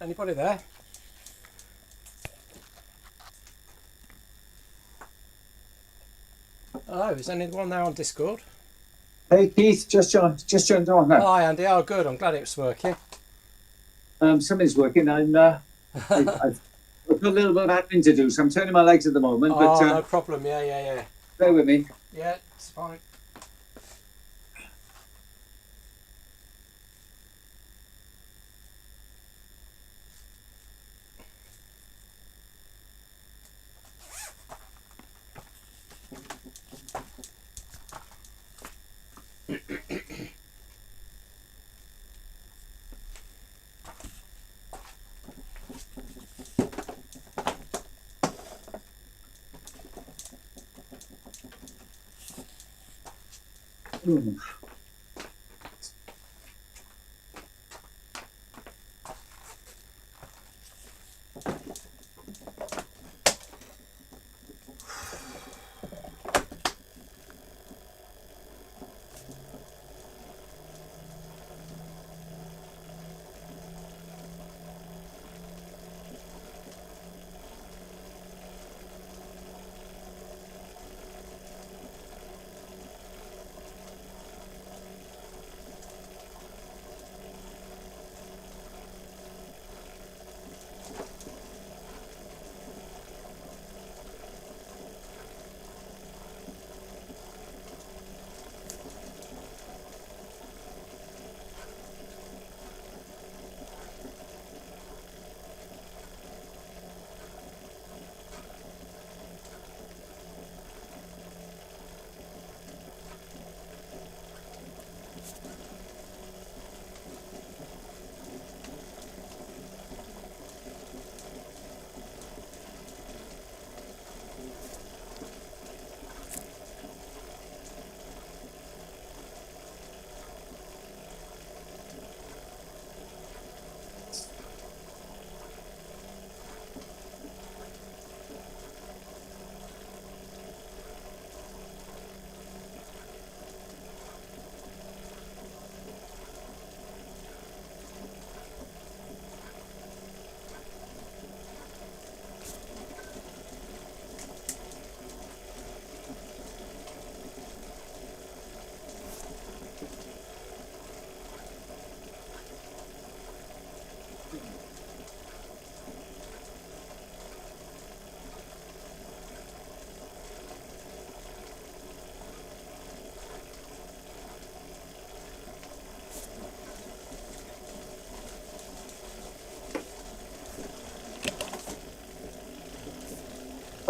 Anybody there? Hello, is anyone there on Discord? Hey Keith, just joined on now. Hi Andy, oh good, I'm glad it's working. Something's working. I've got a little bit of admin to do, so I'm turning my legs at the moment. Oh, but no problem, yeah. bear with me. Yeah, it's fine.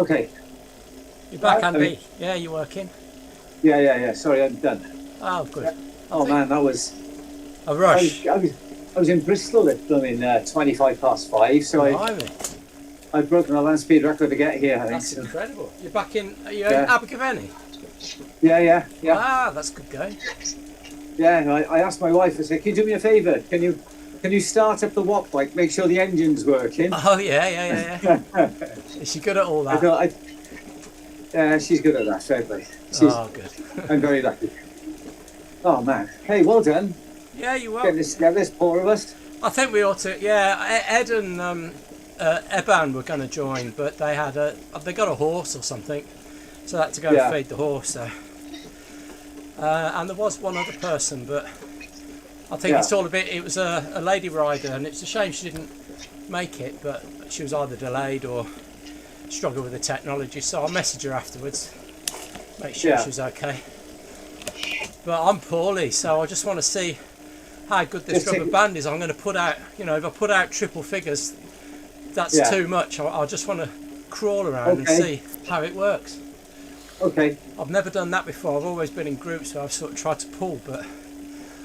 Okay. You're back, Andy? Yeah, you're working? Yeah. Sorry, I'm done. Oh, good. Oh man, that was A rush. I was in Bristol at 25 past 5, so I've broken a land speed record to get here. I think. That's incredible. You're back in, are you Yeah. in Abergavenny? Yeah. Ah, that's good going. Yeah, I asked my wife. I said, "Can you do me a favour? Can you start up the WAP bike? Make sure the engine's working." Oh, yeah. Is she good at all that? She's good at that, certainly. Oh, good. I'm very lucky. Oh man, hey, well done. Yeah, you will. Getting this together, 4 of us. I think we ought to. Yeah, Ed and Eban were going to join, but they got a horse or something, so they had to go and feed the horse. So, and there was one other person, but I think it's all a bit. It was a lady rider, and it's a shame she didn't make it, but she was either delayed or struggled with the technology. So I'll message her afterwards, make sure she's okay. But I'm poorly, so I just want to see how good this rubber band is. I'm going to put out, if I put out triple figures, that's too much. I just want to crawl around and see how it works. Okay. I've never done that before. I've always been in groups where I've sort of tried to pull, but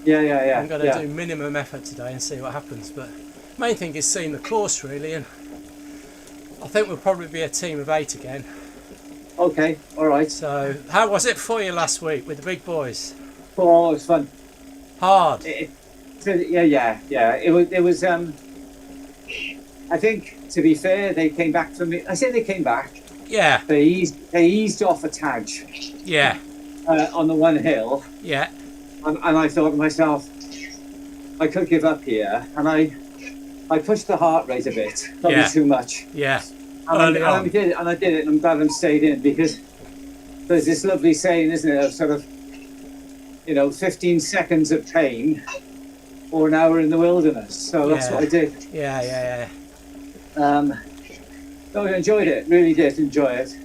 I'm going to do minimum effort today and see what happens. But main thing is seeing the course really, and I think we'll probably be a team of 8 again. Okay, all right. So how was it for you last week with the big boys? Oh, it was fun. Hard. Yeah. It was. I think, to be fair, they came back from me. I say they came back. Yeah. They eased off a Taj. Yeah. On the one hill. Yeah. And I thought to myself, I could give up here, and I I pushed the heart rate a bit, probably too much. Yeah. And I did it, and I'm glad I stayed in, because there's this lovely saying, isn't it, of sort of, 15 seconds of pain or an hour in the wilderness. So that's what I did. Yeah. So I enjoyed it, really did enjoy it.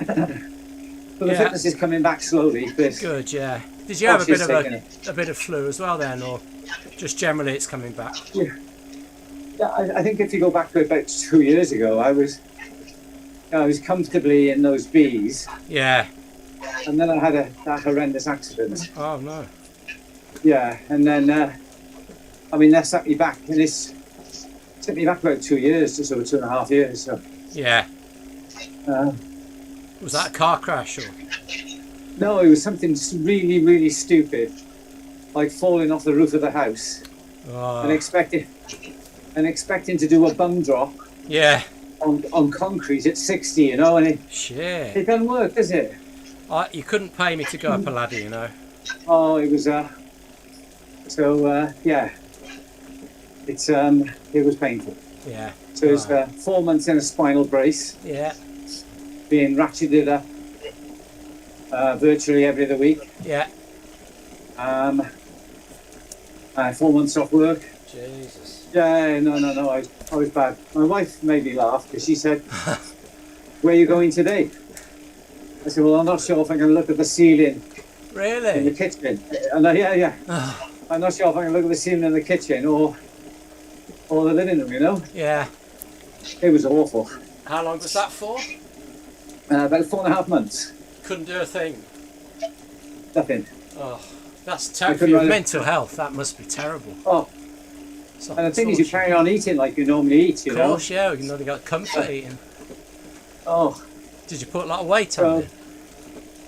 But the fitness is coming back slowly. But good, yeah. Did you have a bit of flu as well then, or just generally it's coming back? Yeah, I think if you go back to about 2 years ago, I was comfortably in those Bs. Yeah. And then I had that horrendous accident. Oh no. Yeah, and then that set me back, and it's took me back about 2 years, just over 2.5 years. So. Yeah. Was that a car crash or? No, it was something really, really stupid, like falling off the roof of the house, and expecting to do a bum drop. Yeah. On concrete at 60, and it doesn't work, does it? You couldn't pay me to go up a ladder, Oh, it was it was painful. Yeah. So it was 4 months in a spinal brace. Yeah. Being ratcheted up virtually every other week. Yeah. 4 months off work. Jesus. Yeah, no, I was bad. My wife made me laugh because she said, "Where are you going today?" I said, "Well, I'm not sure if I can look at the ceiling." Really? In the kitchen. And I'm not sure if I can look at the ceiling in the kitchen or the living room, Yeah. It was awful. How long was that for? About 4.5 months. Couldn't do a thing. Nothing. Oh, that's terrible for your mental health. That must be terrible. Oh. And the thing is, you carry on eating like you normally eat, Of course, yeah. You know, they got comfort eating. Oh. Did you put a lot of weight on it?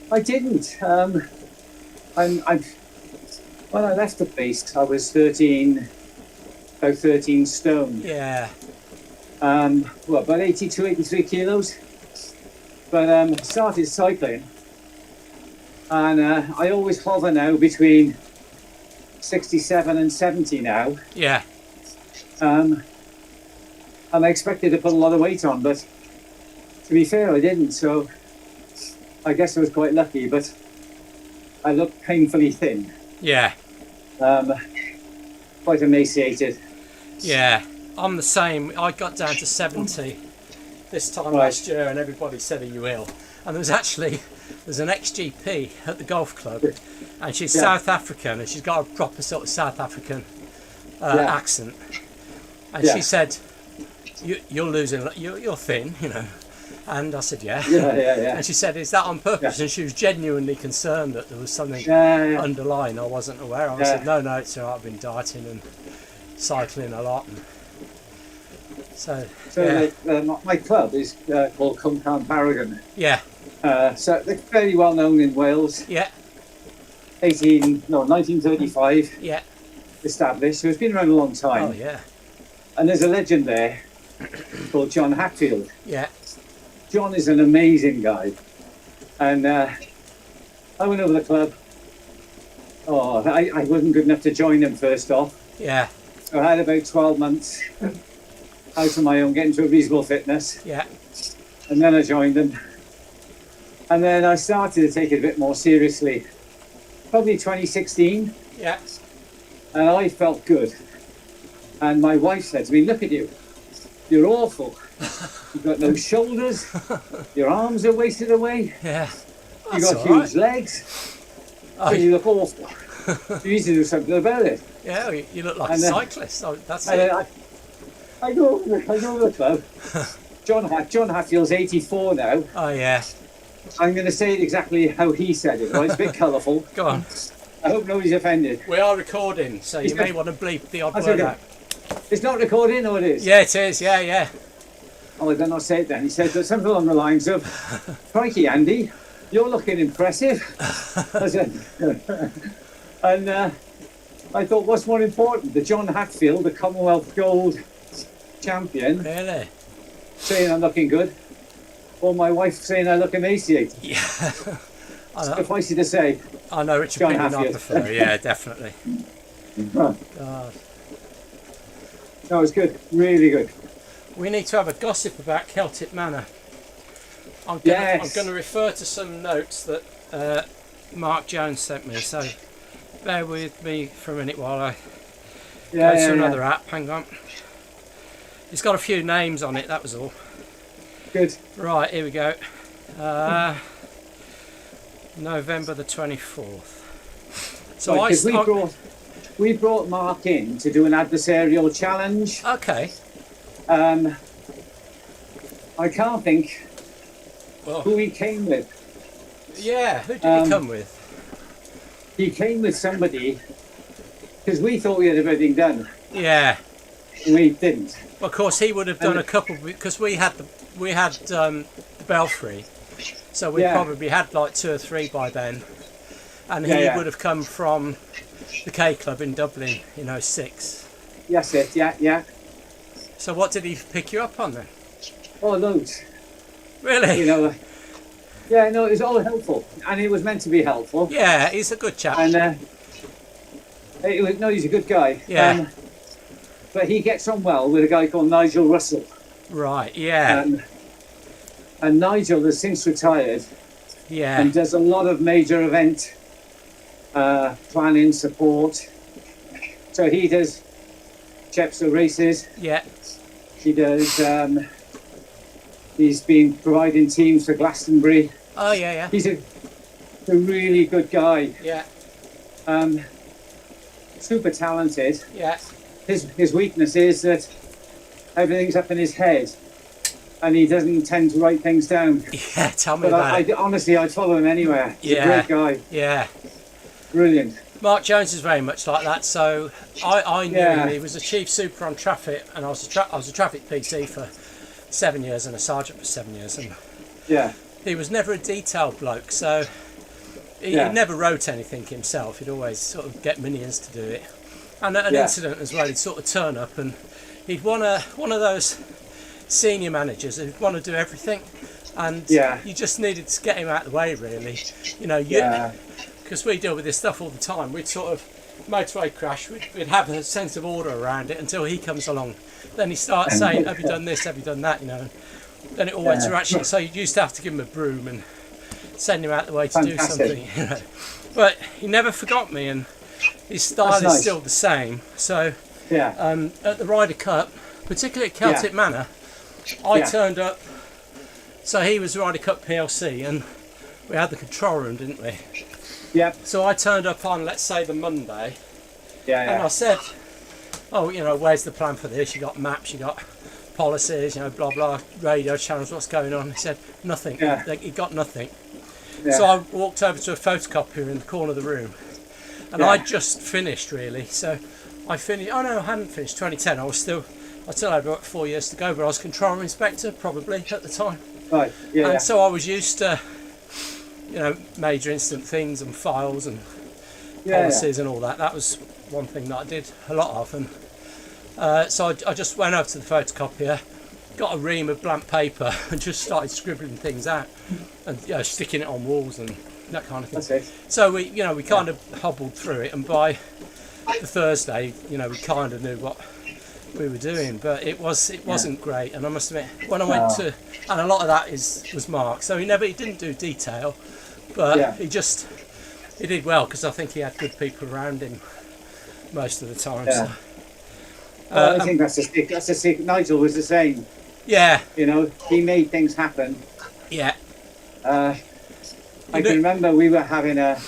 I didn't. When I left the base, I was about 13 stone. Yeah. About 82, 83 kilos. But started cycling, and I always hover now between 67 and 70 now. Yeah. And I expected to put a lot of weight on, but to be fair, I didn't. So I guess I was quite lucky, but I looked painfully thin. Yeah. Quite emaciated. Yeah. I'm the same. I got down to 70 this time last year, and everybody said, "Are you ill?" And there's an ex-GP at the golf club, and she's South African, and she's got a proper sort of South African accent. And she said, "You're losing. You're thin, And I said, yeah. And she said, "Is that on purpose?" And she was genuinely concerned that there was something underlying I wasn't aware of. I said, no, it's all right. I've been dieting and cycling a lot. And my club is called Cwmcarn Paragon. Yeah. So they're fairly well known in Wales. Yeah. 1935. Yeah. Established. So it's been around a long time. Oh yeah. And there's a legend there called John Hatfield. Yeah. John is an amazing guy, and I went over the club. Oh, I wasn't good enough to join them first off. Yeah. So I had about 12 months out on my own, getting to a reasonable fitness. Yeah. And then I joined them. And then I started to take it a bit more seriously, probably 2016. Yeah. And I felt good. And my wife said to me, "Look at you. You're awful. You've got no shoulders. Your arms are wasted away. Yeah. You've got huge legs. So you look awful. You need to do something about it." Yeah, you look like a cyclist. That's and it. I go over the club. John Hatfield's 84 now. Oh, yeah. I'm going to say it exactly how he said it. Right? It's a bit colourful. Go on. I hope nobody's offended. We are recording, so you may want to bleep the odd word out. It's not recording, or it is? Yeah, it is. Yeah. Oh, I did not say it then. He said something along the lines of, "Crikey, Andy, you're looking impressive." And I thought, what's more important? The John Hatfield, the Commonwealth Gold champion, really saying I'm looking good, or my wife saying I look emaciated? Yeah. Suffice it to say, I know which opinion I prefer. Yeah, definitely. God. No, it was good, really good. We need to have a gossip about Celtic Manor. I'm going to refer to some notes that Mark Jones sent me, so bear with me for a minute while I go to another app. Hang on. It's got a few names on it, that was all. Good. Right, here we go. November the 24th. So right, we brought Mark in to do an adversarial challenge. Okay. I can't think who he came with. Yeah, who did he come with? He came with somebody, because we thought we had everything done. Yeah. We didn't. Well, of course, he would have done a couple, because we had the Belfry, so we probably had like 2 or 3 by then, and he would have come from the K Club in Dublin in 06. Yes, yeah. So what did he pick you up on then? Oh, loads. Really? You know, yeah, no, it was all helpful, and it was meant to be helpful. Yeah, he's a good chap. And he's a good guy. Yeah. But he gets on well with a guy called Nigel Russell. Right, yeah. And Nigel has since retired. Yeah. And does a lot of major event planning, support. So he does Chepstow races. Yeah. He does. He's been providing teams for Glastonbury. Oh yeah. He's a really good guy. Yeah. Super talented. Yeah. His weakness is that everything's up in his head, and he doesn't tend to write things down. Yeah, tell me about it. Honestly, I'd follow him anywhere. He's a great guy. Yeah. Brilliant. Mark Jones is very much like that. So I knew him. He was a chief super on traffic, and I was a traffic PC for 7 years and a sergeant for 7 years. And he was never a detailed bloke. So he never wrote anything himself. He'd always sort of get minions to do it. And at an incident as well, he'd sort of turn up and he'd one of those senior managers who'd want to do everything, and you just needed to get him out of the way, really. Because we deal with this stuff all the time. We'd sort of motorway crash, we'd have a sense of order around it until he comes along. Then he starts saying, have you done this, have you done that, And then it all went to action. So you used to have to give him a broom and send him out the way to do something. But he never forgot me, and his style is still the same. So at the Ryder Cup, particularly at Celtic Manor, I turned up. So he was Ryder Cup PLC, and we had the control room, didn't we? Yeah. So I turned up on, let's say, the Monday, and I said, oh, where's the plan for this? You got maps, you got policies, blah blah, radio channels, what's going on? He said nothing. He got nothing. So I walked over to a photocopier in the corner of the room, and I'd just finished, really. So I finished. Oh no, I hadn't finished. 2010. I still had about 4 years to go, but I was control room inspector probably at the time. Right. Yeah. And so I was used to, major incident things and files and policies and all that. That was one thing that I did a lot of, and so I just went over to the photocopier, got a ream of blank paper, and just started scribbling things out and sticking it on walls and that kind of thing. Okay. So we kind of hobbled through it, and by the Thursday, we kind of knew what we were doing, but it wasn't great. And I must admit, when I went to, and a lot of that was Mark, so he didn't do detail, but he did well, because I think he had good people around him most of the time. So. I think that's a secret. Nigel was the same. Yeah. He made things happen. Yeah. I can remember we were having a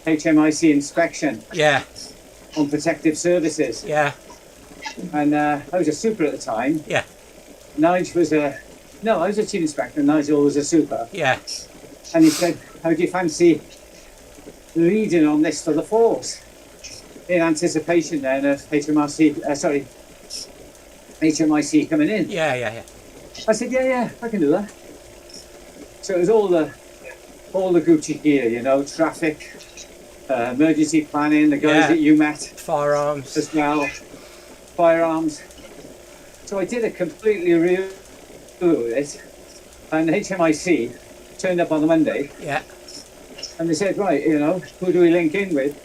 HMIC inspection. Yeah. On protective services. Yeah. And I was a super at the time. Yeah. Nigel was I was a chief inspector, and Nigel was a super. Yeah. And he said, how do you fancy leading on this for the force? In anticipation then of HMIC coming in. Yeah. I said, yeah, I can do that. So it was all the Gucci gear, traffic, emergency planning, the guys that you met. Firearms. As well. Firearms. So I did a completely real with it, and HMIC turned up on the Monday. Yeah. And they said, right, who do we link in with?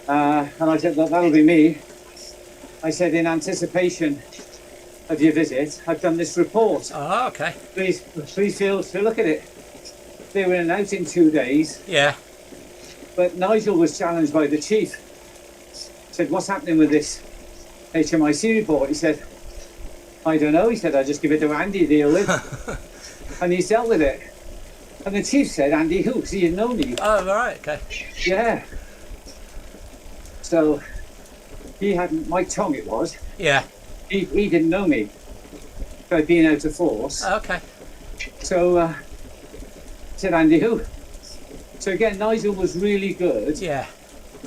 And I said, that'll be me. I said, in anticipation of your visit, I've done this report. Oh, okay. Please feel to look at it. They were in and out in 2 days. Yeah. But Nigel was challenged by the chief. Said, what's happening with this HMIC report? He said, I don't know. He said, I'll just give it to Andy to deal with. And he's dealt with it. And the chief said, Andy who? Because he didn't know me. Oh, right, okay. Yeah. So he hadn't, Mike Tong it was. Yeah. He didn't know me. I'd been out of force. Oh, okay. So said, Andy who? So again, Nigel was really good Yeah.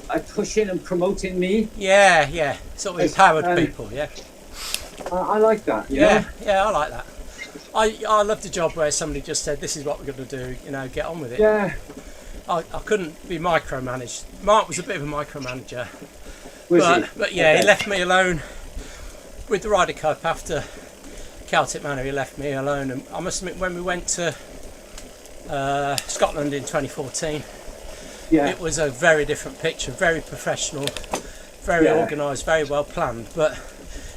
at pushing and promoting me. Yeah, yeah. Sort of empowered people, yeah. I like that. You Yeah, know? yeah, I like that. I loved a job where somebody just said, this is what we're going to do, you know, get on with it. Yeah. I couldn't be micromanaged. Mark was a bit of a micromanager. Was he? But yeah, Okay. he left me alone with the Ryder Cup after Celtic Manor. He left me alone, and I must admit, when we went to Scotland in 2014, Yeah. it was a very different picture, very professional, very organised, very well planned, but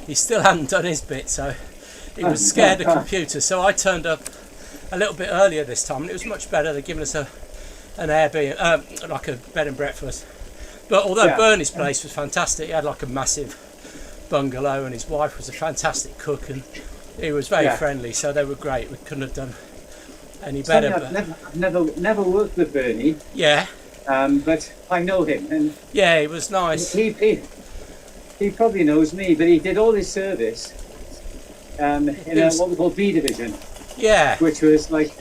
he still hadn't done his bit, so he was scared of computers. So I turned up a little bit earlier this time, and it was much better. They'd given us an Airbnb, like a bed and breakfast. But although Bernie's place was fantastic, he had like a massive bungalow, and his wife was a fantastic cook, and he was very friendly, so they were great. We couldn't have done any better. I've never worked with Bernie. Yeah. But I know him, and Yeah, he was nice. he probably knows me, but he did all his service in what we call B division, Yeah. which was like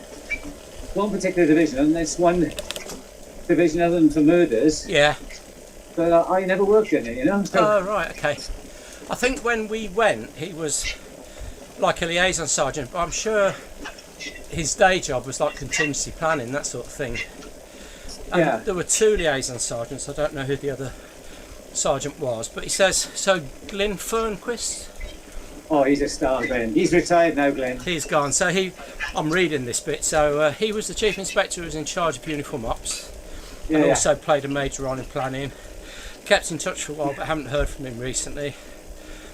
one particular division, and it's one division other than for murders. Yeah. But I never worked in it, you know. So, Oh, right, okay. I think when we went, he was like a liaison sergeant, but I'm sure his day job was like contingency planning, that sort of thing. And there were 2 liaison sergeants. I don't know who the other sergeant was, but he says, so Glyn Fernquist? oh, he's a star, Ben. He's retired now, Glenn. He's gone. So I'm reading this bit. So he was the chief inspector who was in charge of uniform ops, and also played a major role in planning. Kept in touch for a while, but haven't heard from him recently.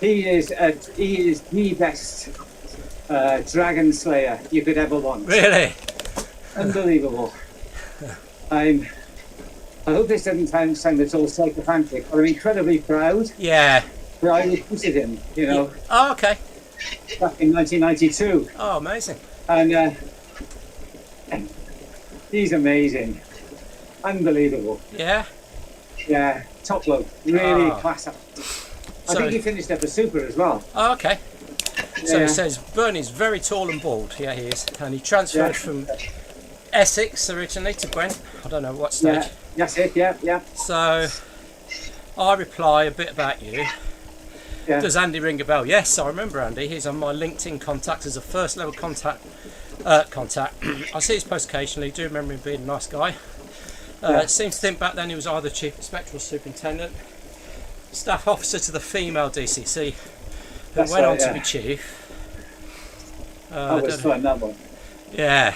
He is the best dragon slayer you could ever want. Really? Unbelievable. I hope this doesn't sound at all psychophantic, but I'm incredibly proud. Yeah. But I recruited him, you know. Oh, okay. Back in 1992. Oh, amazing. And he's amazing. Unbelievable. Yeah. Yeah, top bloke. Really class up. I think he finished up a super as well. Oh, okay. So it says Bernie's very tall and bald. Yeah, he is. And he transferred from Essex originally to Gwent. I don't know what stage. Yeah, that's it, yeah. So I reply a bit about you. Yeah. Does Andy ring a bell? Yes, I remember Andy. He's on my LinkedIn contacts as a first level contact. I see his post occasionally. Do remember him being a nice guy. Seems to think back then he was either chief inspector or superintendent, staff officer to the female DCC, who went on to be chief. That was fun, that one. Yeah.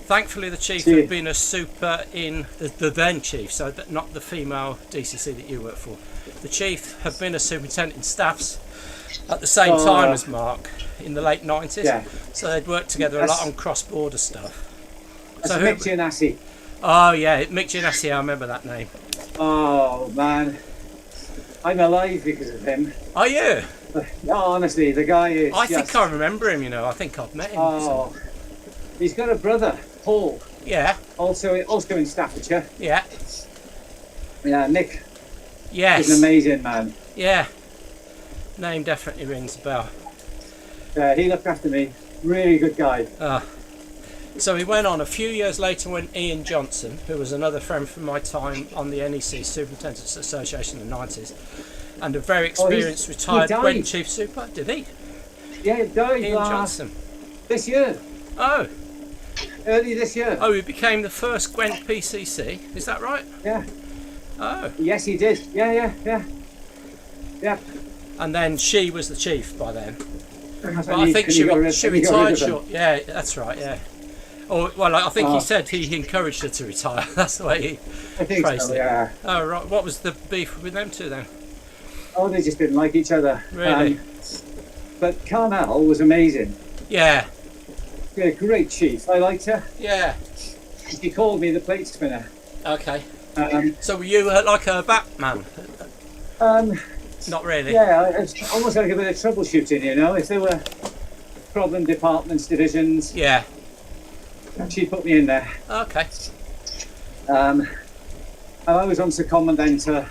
Thankfully, the chief had been a super in the then chief, so not the female DCC that you work for. The chief had been a superintendent in staffs at the same time as Mark in the late 90s. Yeah. So they'd worked together a lot on cross-border stuff. So Mick Gianassi. Oh yeah, Mick Gianassi, I remember that name. Oh man, I'm alive because of him. Are you? No, honestly, the guy is. I think I remember him. You know, I think I've met him. Oh, he's got a brother, Paul. Yeah. Also in Staffordshire. Yeah. Yeah, Nick. Yes. He's an amazing man. Yeah. Name definitely rings a bell. Yeah, he looked after me. Really good guy. So he went on a few years later when Ian Johnson, who was another friend from my time on the NEC Superintendents Association in the 90s, and a very experienced retired Gwent Chief Super. Did he? Yeah, he died Ian Johnson. This year. Oh. Early this year. Oh, he became the first Gwent PCC. Is that right? Yeah. Oh. Yes, he did. Yeah. And then she was the chief by then. But I think she retired short. Yeah, that's right. Yeah. Or well, I think he said he encouraged her to retire. That's the way he phrased it. Yeah. Oh right. What was the beef with them two then? Oh, they just didn't like each other. Really? But Carmel was amazing. Yeah. She had a great chief. I liked her. Yeah. She called me the plate spinner. Okay. So were you like a Batman? Not really. Yeah, it's almost like a bit of troubleshooting, you know. If there were problem departments, divisions, Yeah. she put me in there. Okay. And I was on secondment to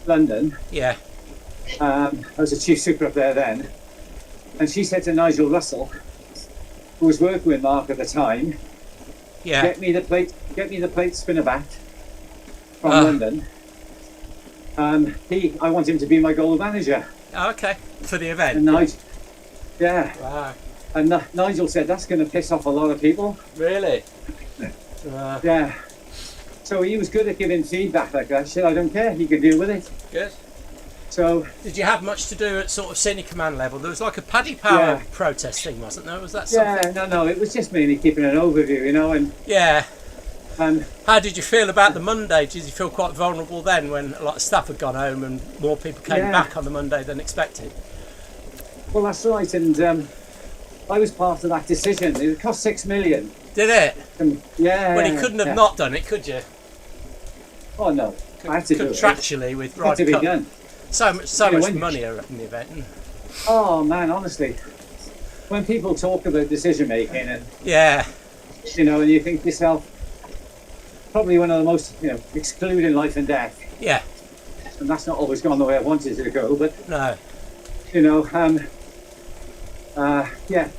London. Yeah. I was a chief super up there then. And she said to Nigel Russell, who was working with Mark at the time, Yeah. get me the plate spinner back from London. I want him to be my goal manager. Okay. For the event. And Nigel, yeah. Wow. And Nigel said that's going to piss off a lot of people. Really? Yeah. So he was good at giving feedback like that. He said, I don't care, he can deal with it. Good. So. Did you have much to do at sort of senior command level? There was like a Paddy Power protest thing, wasn't there? Was that something? Yeah, no, it was just mainly keeping an overview, you know. And yeah. How did you feel about the Monday? Did you feel quite vulnerable then when a lot of staff had gone home and more people came back on the Monday than expected? Well, that's right, and I was part of that decision. It cost $6 million. Did it? Yeah. Well, you couldn't have not done it, could you? Oh no, I had to do it. Contractually with Ryder Cup. Done. So much money in the event. Oh man, honestly, when people talk about decision making and you know, and you think to yourself, probably one of the most, you know, excluding life and death. Yeah. And that's not always gone the way I wanted it to go, but no. You know, yeah,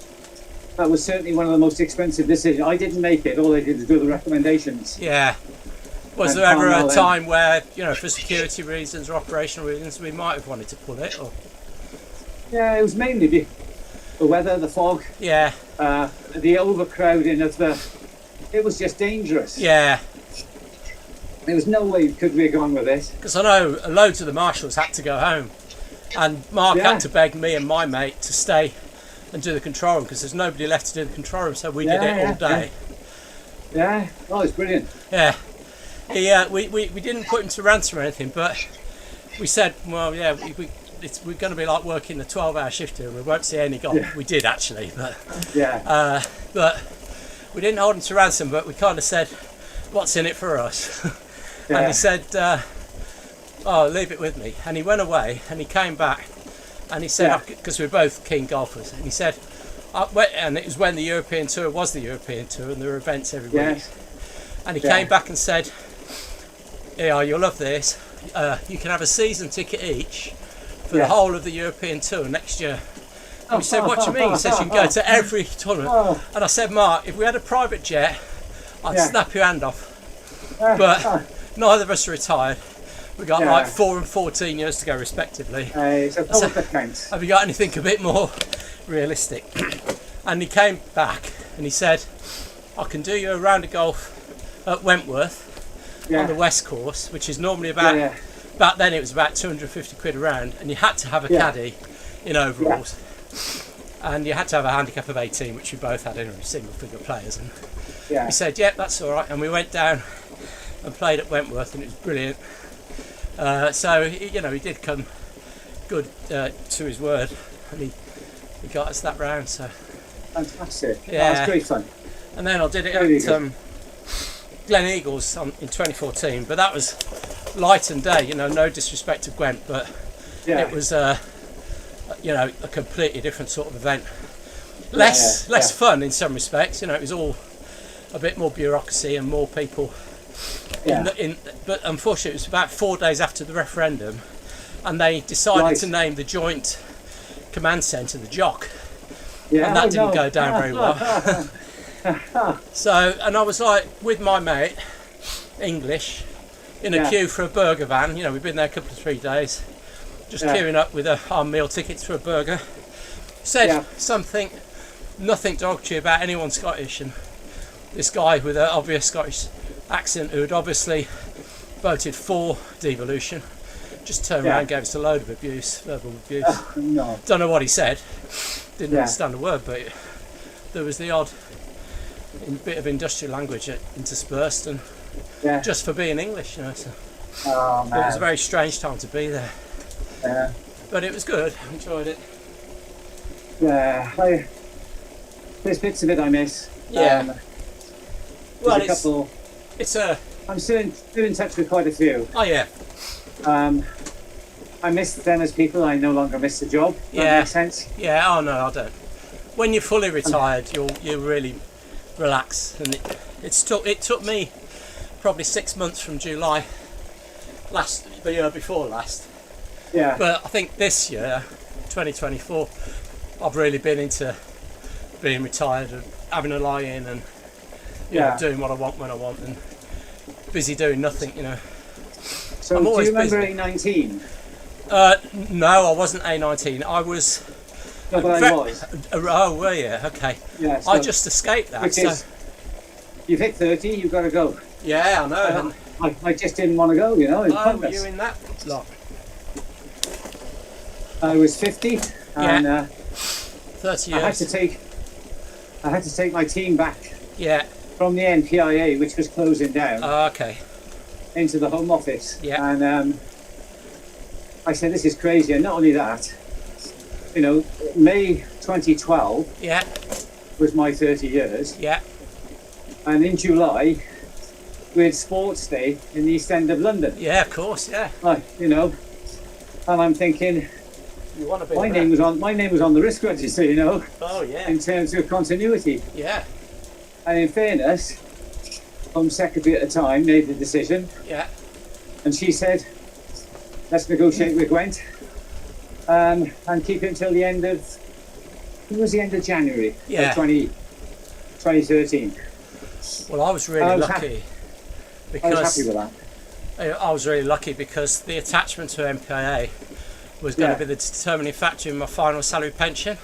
that was certainly one of the most expensive decisions. I didn't make it. All I did was do the recommendations. Yeah. Was there ever a time where, you know, for security reasons or operational reasons, we might have wanted to pull it? Or? Yeah, it was mainly the weather, the fog. Yeah. The overcrowding of the. It was just dangerous. Yeah. There was no way could we have gone with it. Because I know loads of the marshals had to go home, and Mark had to beg me and my mate to stay and do the control room because there's nobody left to do the control room, so we did it all day. Yeah. Oh, it's brilliant. Yeah. We didn't put him to ransom or anything, but we said, well, yeah, we're going to be like working a 12-hour shift here and we won't see any golf. Yeah. We did actually, but but we didn't hold him to ransom, but we kind of said, what's in it for us? And he said, oh, leave it with me. And he went away and he came back and he said, because we were both keen golfers, and he said, and it was when the European Tour was the European Tour and there were events every week. And he came back and said, yeah, you'll love this. You can have a season ticket each for the whole of the European Tour next year. And we said, what do you mean? He says you can go to every tournament. And I said, Mark, if we had a private jet, I'd snap your hand off. But neither of us are retired. We got like 4 and 14 years to go respectively. So have you got anything a bit more realistic? And he came back and he said, I can do you a round of golf at Wentworth on the West Course, which is normally about, back then it was about 250 quid a round, and you had to have a caddy in overalls, and you had to have a handicap of 18, which we both had in single figure players. And he said, yeah, that's all right, and we went down and played at Wentworth, and it was brilliant. So you know, he did come good to his word, and he got us that round. So fantastic. Yeah, that was great fun. And then I did it at Glen Eagles in 2014, but that was light and day, you know, no disrespect to Gwent, but it was you know, a completely different sort of event. Less fun in some respects, you know, it was all a bit more bureaucracy and more people but unfortunately it was about 4 days after the referendum and they decided to name the joint command centre the Jock, and that didn't go down very well. So, and I was like with my mate, English, in a queue for a burger van. You know, we've been there a couple of 3 days, just queuing up with our meal tickets for a burger. Said something, nothing derogatory about anyone Scottish, and this guy with an obvious Scottish accent who had obviously voted for devolution just turned around and gave us a load of abuse, verbal abuse. Don't know what he said, didn't understand a word, but there was the odd bit of industrial language interspersed, and just for being English, you know. So it was a very strange time to be there. But it was good. I enjoyed it. Yeah, there's bits of it I miss. Yeah. Well, a couple. I'm still in touch with quite a few. Oh yeah. I miss them as people. I no longer miss the job. That makes sense. Yeah. Oh no, I don't. When you're fully retired, you really relax, and it took me probably 6 months from July the year before last. Yeah. But I think this year, 2024, I've really been into being retired and having a lie in and you know, doing what I want when I want and busy doing nothing, you know. So I'm always do you remember busy. A19? No, I wasn't A19. I was. No, but I was. Oh, were you? Okay. Yeah, so, I just escaped that. Which is, you've hit 30, you've got to go. Yeah, I know. I just didn't want to go, you know. Were you in that lot? I was 50, and 30 years. I had to take my team back. Yeah. From the NPIA, which was closing down. Okay. Into the Home Office. Yeah. And I said, this is crazy. And not only that, you know, May 2012 was my 30 years. Yeah. And in July, we had Sports Day in the East End of London. Yeah, of course, yeah. You know, and I'm thinking, you want to be my name was on the risk register, you know. Oh, yeah. In terms of continuity. Yeah. And in fairness, Home Secretary at the time made the decision. Yeah. And she said, let's negotiate with Gwent and keep it until the end of, it was the end of January of 2013. Well, I was really lucky because I was happy with that. I was really lucky because the attachment to MPA was going to be the determining factor in my final salary pension.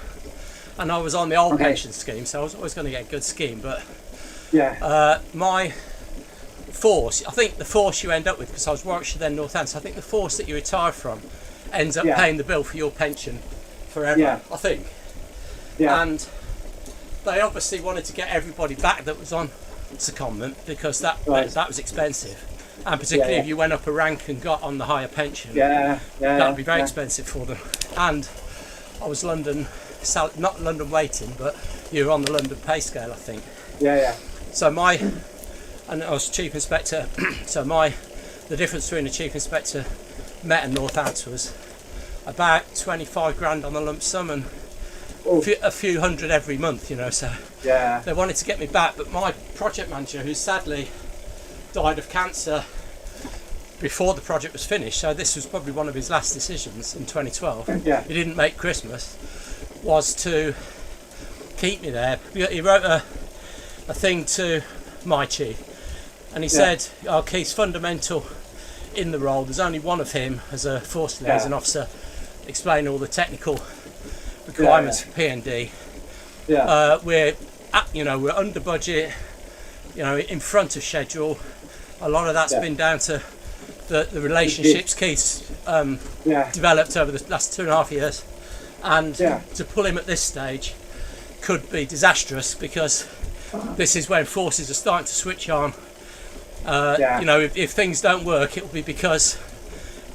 And I was on the old pension scheme, so I was always going to get a good scheme. But my force, I think the force you end up with, because I was Warwickshire then Northampton, I think the force that you retire from ends up paying the bill for your pension forever, I think. Yeah. And they obviously wanted to get everybody back that was on secondment because that was expensive. And particularly if you went up a rank and got on the higher pension, that would be very expensive for them. And I was not London waiting, but you were on the London pay scale, I think. So and I was chief inspector. So the difference between a chief inspector Met and Northampton was about 25 grand on the lump sum and a few hundred every month, you know. So they wanted to get me back, but my project manager, who sadly died of cancer before the project was finished, so this was probably one of his last decisions in 2012. He didn't make Christmas. Was to keep me there. He wrote a thing to my chief and he said, Keith's fundamental in the role. There's only one of him as a force liaison officer, explaining all the technical requirements for P&D. We're under budget, you know, in front of schedule. A lot of that's been down to the relationships Keith's developed over the last 2.5 years. And to pull him at this stage could be disastrous because this is when forces are starting to switch on. You know, if things don't work, it will be because,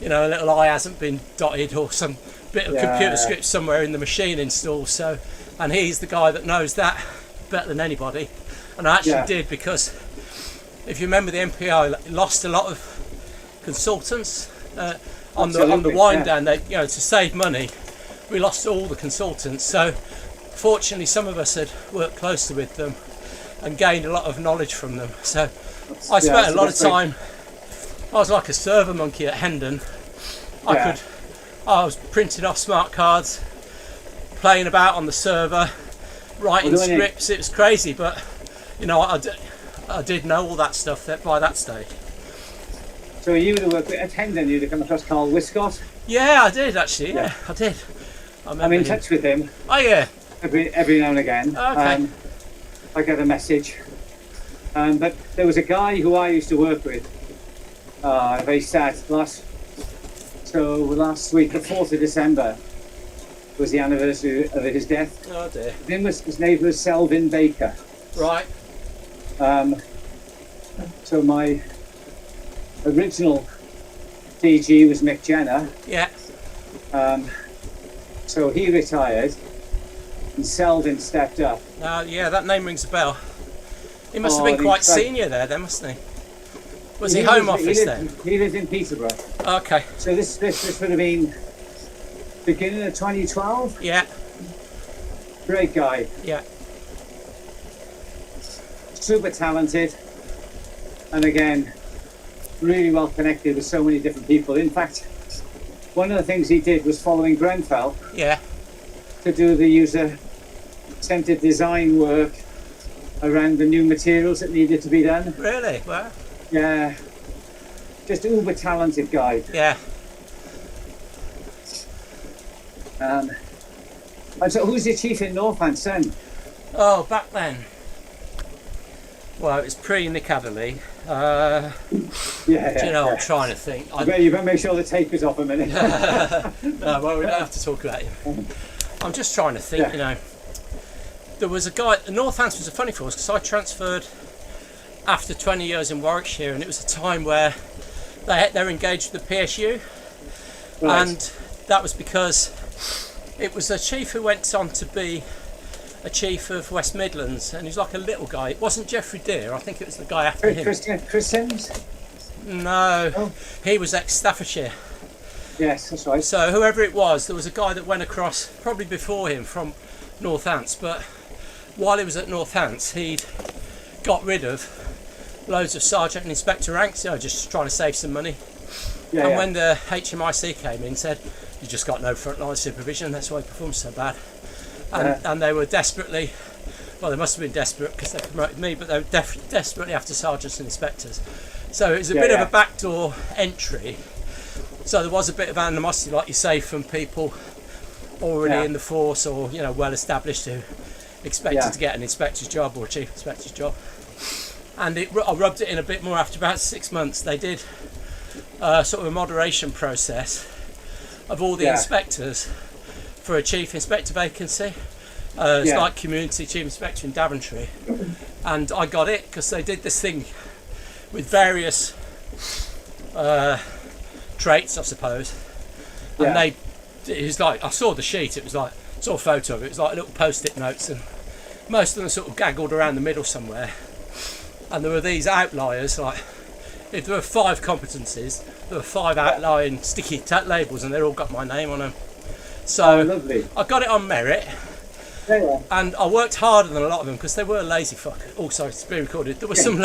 you know, a little I hasn't been dotted or some bit of computer script somewhere in the machine installed. So, and he's the guy that knows that better than anybody. And I actually did, because if you remember, the MPI lost a lot of consultants on the wind down. They, you know, to save money, we lost all the consultants. So fortunately some of us had worked closely with them and gained a lot of knowledge from them. So I spent a lot of time, I was like a server monkey at Hendon. I was printing off smart cards, playing about on the server, writing scripts. It was crazy, but you know, I did know all that stuff by that stage. So you would have worked at Hendon, you'd have come across Carl Wiscott? Yeah, I did actually, I did. I'm in touch with him. Oh yeah. Every now and again. Okay. I get a message. But there was a guy who I used to work with. Very sad. Last week, the 4th of December, was the anniversary of his death. Oh dear. His name was Selvin Baker. Right. So my original DG was Mick Jenner. Yeah. So he retired, and Selden stepped up. Yeah, that name rings a bell. He must have been quite senior there, mustn't he? Was he home office then? He lived in Peterborough. Okay. So this would have been beginning of 2012. Yeah. Great guy. Yeah. Super talented, and again, really well connected with so many different people. In fact, one of the things he did was following Grenfell. Yeah. To do the user-centered design work around the new materials that needed to be done. Really? Wow. Yeah. Just uber talented guy. Yeah. And so who's the chief in Northants then? Oh, back then. Well, it was pre-Nick Adderley. Do you know, I'm trying to think. You better make sure the tape is off a minute. No, well, we don't have to talk about him. I'm just trying to think, you know. There was a guy, Northants was a funny for us because I transferred after 20 years in Warwickshire, and it was a time where they were engaged with the PSU. Right. And that was because it was a chief who went on to be a chief of West Midlands, and he was like a little guy. It wasn't Geoffrey Deere, I think it was the guy after him. Chris Sims? No, he was ex-Staffordshire. Yes, that's right. So whoever it was, there was a guy that went across, probably before him, from Northants, but while he was at Northants, he'd got rid of loads of sergeant and inspector ranks, you know, just trying to save some money. And when the HMIC came in, said, "You just got no frontline supervision, that's why you performed so bad." And they were desperately, well, they must have been desperate because they promoted me, but they were desperately after sergeants and inspectors. So it was a bit of a backdoor entry. So there was a bit of animosity, like you say, from people already in the force, or, you know, well established, who expected to get an inspector's job or a chief inspector's job. And I rubbed it in a bit more after about 6 months. They did sort of a moderation process of all the inspectors for a chief inspector vacancy. It's like community chief inspector in Daventry. And I got it because they did this thing with various traits, I suppose. And it was like, I saw the sheet, it was like, saw a photo of it, it was like little post-it notes, and most of them sort of gaggled around the middle somewhere. And there were these outliers, like, if there were 5 competencies, there were 5 outlying sticky labels, and they all got my name on them. So I got it on merit, and I worked harder than a lot of them because they were lazy fuckers. Oh, sorry, it's being recorded. There were some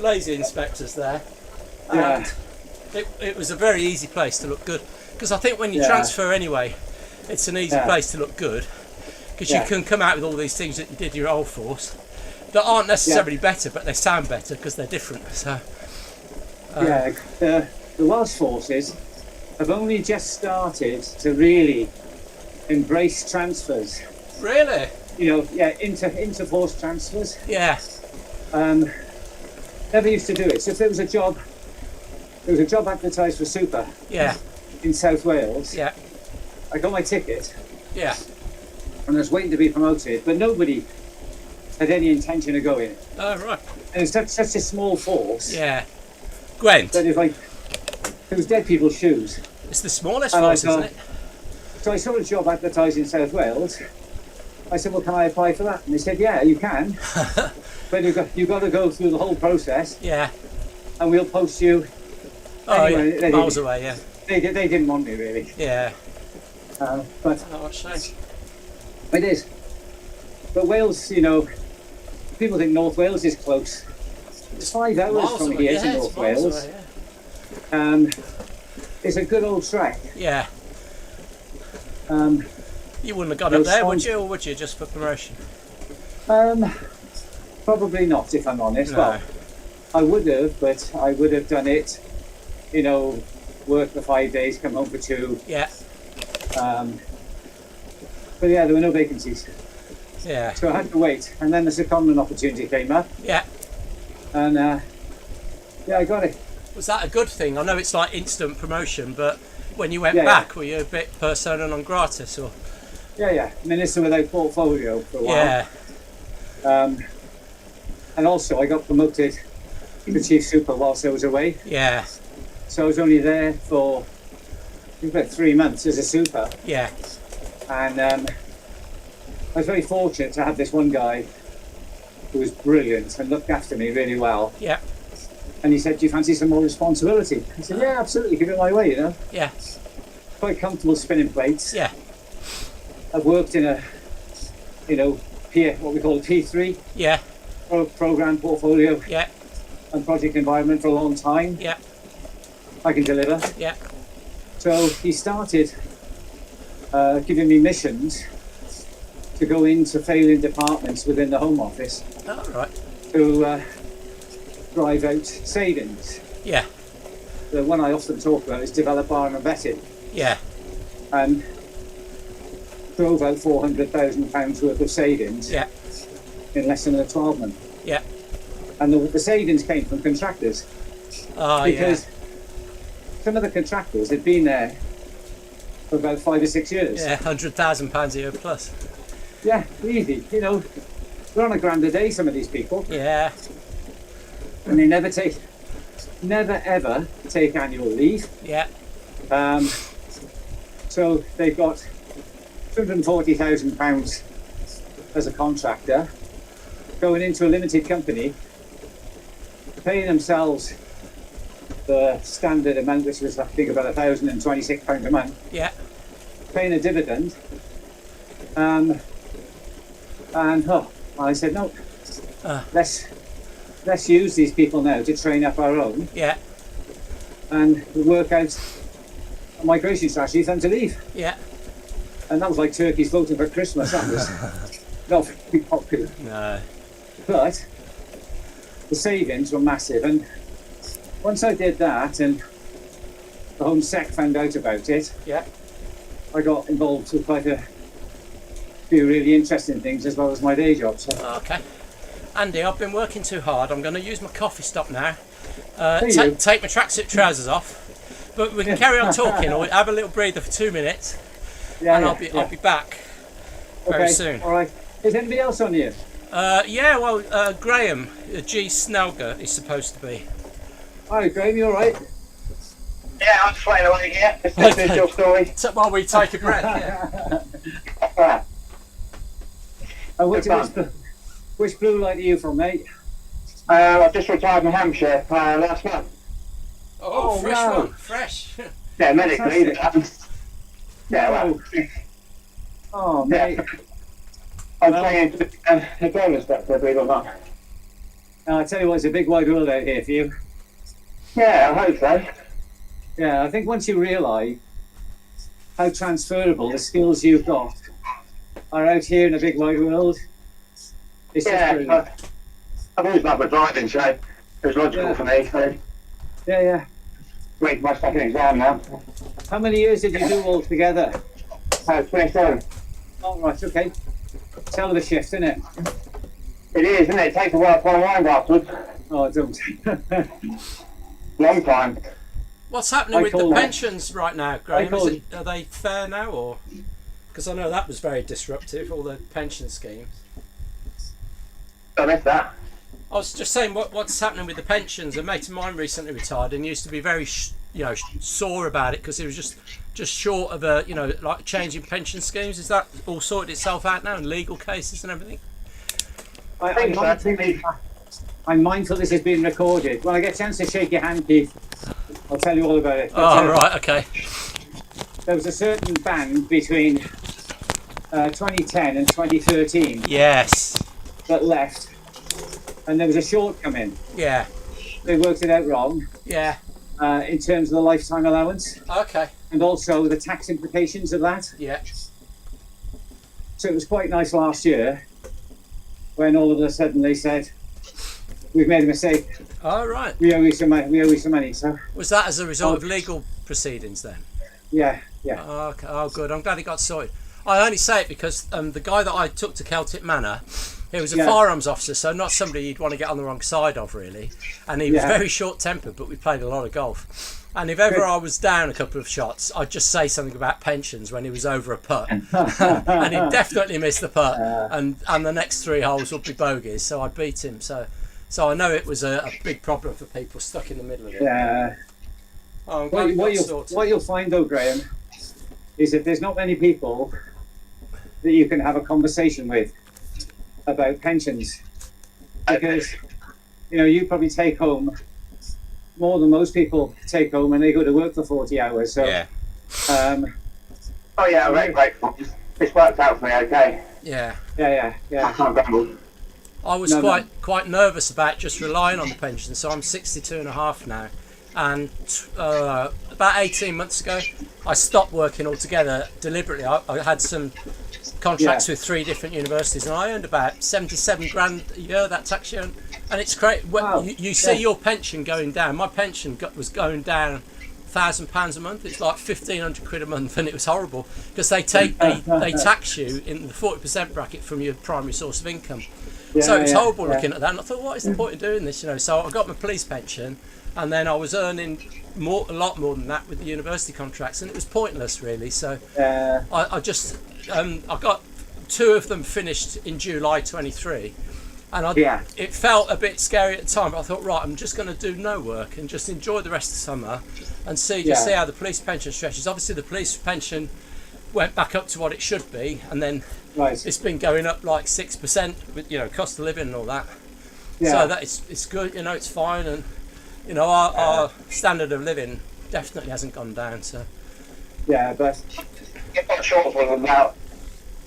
lazy inspectors there. And it was a very easy place to look good, because I think when you transfer anyway, it's an easy place to look good, because you can come out with all these things that you did in your old force that aren't necessarily better, but they sound better because they're different. So the Welsh forces have only just started to really embrace transfers. Really? You know, inter force transfers. Yeah. Never used to do it. So if there was a job advertised for super. In South Wales. Yeah. I got my ticket. Yeah. And I was waiting to be promoted, but nobody had any intention of going. Oh, right. And it's such a small force. Yeah. Gwent. That it's like, it was dead people's shoes. It's the smallest force, isn't it? So I saw a job advertised in South Wales. I said, well, can I apply for that? And they said, yeah, you can. But you've got to go through the whole process. Yeah. And we'll post you. Anyway, miles away, yeah. They didn't want me, really. Yeah. But what a shame. It is. But Wales, you know, people think North Wales is close. It's 5 hours miles from here to North Wales. Away, it's a good old trek. Yeah. You wouldn't have gone up there, would you, or would you, just for promotion? Probably not, if I'm honest. No. Well, I would have, but I would have done it, you know, work for 5 days, come home for 2. Yeah. But yeah, there were no vacancies. Yeah. So I had to wait, and then the secondment opportunity came up. Yeah. And I got it. Was that a good thing? I know it's like instant promotion, but when you went back, were you a bit persona non gratis, or? Yeah. Minister without portfolio for a while. Yeah. And also I got promoted to Chief Super whilst I was away. Yeah. So I was only there for I think about 3 months as a super. Yeah. And I was very fortunate to have this one guy who was brilliant and looked after me really well. Yeah. And he said, "Do you fancy some more responsibility?" I said, "Yeah, absolutely. Give it my way, you know." Yeah. Quite comfortable spinning plates. Yeah. I've worked in a, what we call a P3. Yeah. Program portfolio. Yeah. And project environment for a long time. Yeah. I can deliver. Yeah. So he started giving me missions to go into failing departments within the Home Office. All right. To drive out savings. Yeah. The one I often talk about is develop, bar and vetted. Yeah. And drove out £400,000 worth of savings. Yeah. In less than a 12 month. Yeah. And the savings came from contractors. Oh, because some of the contractors had been there for about 5 or 6 years. Yeah, £100,000 a year plus. Yeah, easy. You know, they're on £1,000 a day, some of these people. Yeah. And they never ever take annual leave. Yeah. So they've got £240,000 as a contractor going into a limited company, paying themselves the standard amount, which was I think about £1,026 a month. Yeah. Paying a dividend. And I said no. Let's use these people now to train up our own. Yeah. And work out a migration strategy for them to leave. Yeah. And that was like turkeys voting for Christmas. That was not very popular. No. But the savings were massive, and once I did that and the Home Sec found out about it, yeah, I got involved with quite a few really interesting things as well as my day job. So. Okay. Andy, I've been working too hard. I'm going to use my coffee stop now. Take my tracksuit trousers off, but we can carry on talking or have a little breather for 2 minutes, and I'll be back very soon. All right. Is anybody else on here? Graham G. Snelger is supposed to be. Hi, Graham. You all right? Yeah, I'm flying away here. Just listening to your story. So while we take a breath. Yeah. Which blue light are you from, mate? I've just retired in Hampshire last month. Oh, fresh wow. one, fresh. Yeah, medically. Yeah, well. Oh, mate. I'm training to be a drone instructor, believe it or not. I tell you what, it's a big wide world out here for you. Yeah, I hope so. Yeah, I think once you realise how transferable the skills you've got are out here in a big wide world, it's just brilliant. I've always loved my driving, so it was logical for me. So yeah. wait for my second exam now. How many years did you do altogether? 27. Oh, right, okay. It's hell of a shift, isn't it? It is, isn't it? It takes a while to unwind afterwards. Oh, don't. Long time. What's happening with the pensions right now, Graham? Are they fair now, or? Because I know that was very disruptive, all the pension schemes. I missed that. I was just saying, what's happening with the pensions? A mate of mine recently retired and used to be very, sore about it because it was just short of a, like changing pension schemes. Is that all sorted itself out now in legal cases and everything? I'm mindful this is being recorded. When I get a chance to shake your hand, Keith, I'll tell you all about it. Right, okay. There was a certain band between 2010 and 2013. Yes. That left, and there was a shortcoming. Yeah. They worked it out wrong. Yeah. In terms of the lifetime allowance. Okay. And also the tax implications of that. Yeah. So it was quite nice last year when all of a sudden they said, "We've made a mistake. Oh, right. We owe you some money." So was that as a result of legal proceedings then? Yeah. Oh, okay. Oh, good. I'm glad it got sorted. I only say it because the guy that I took to Celtic Manor, he was a firearms officer, so not somebody you'd want to get on the wrong side of, really. And he was very short-tempered, but we played a lot of golf. And if ever I was down a couple of shots, I'd just say something about pensions when he was over a putt. And he'd definitely miss the putt, and the next 3 holes would be bogeys, so I beat him. So I know it was a big problem for people stuck in the middle of it. Yeah. Oh, I'm glad what you'll find though, Graham, is that there's not many people that you can have a conversation with about pensions, because you probably take home more than most people take home when they go to work for 40 hours. So yeah. Oh yeah, right. This worked out for me, okay. Yeah. Yeah. I can't grumble. I was quite nervous about just relying on the pension, so I'm 62 and a half now, and about 18 months ago I stopped working altogether deliberately. I had some contracts with 3 different universities, and I earned about 77 grand a year that tax year, and it's great. Wow. You see your pension going down. My pension was going down £1,000 a month. It's like 1,500 quid a month, and it was horrible because they tax you in the 40% bracket from your primary source of income. So it was horrible looking at that, and I thought, what is the point of doing this? So I got my police pension, and then I was earning a lot more than that with the university contracts, and it was pointless really. So I just I got 2 of them finished in July 23, and it felt a bit scary at the time, but I thought, right, I'm just going to do no work and just enjoy the rest of summer and see how the police pension stretches. Obviously the police pension went back up to what it should be, and then it's been going up like 6% with cost of living and all that. So that it's good, it's fine, and our standard of living definitely hasn't gone down. So but it's not short for about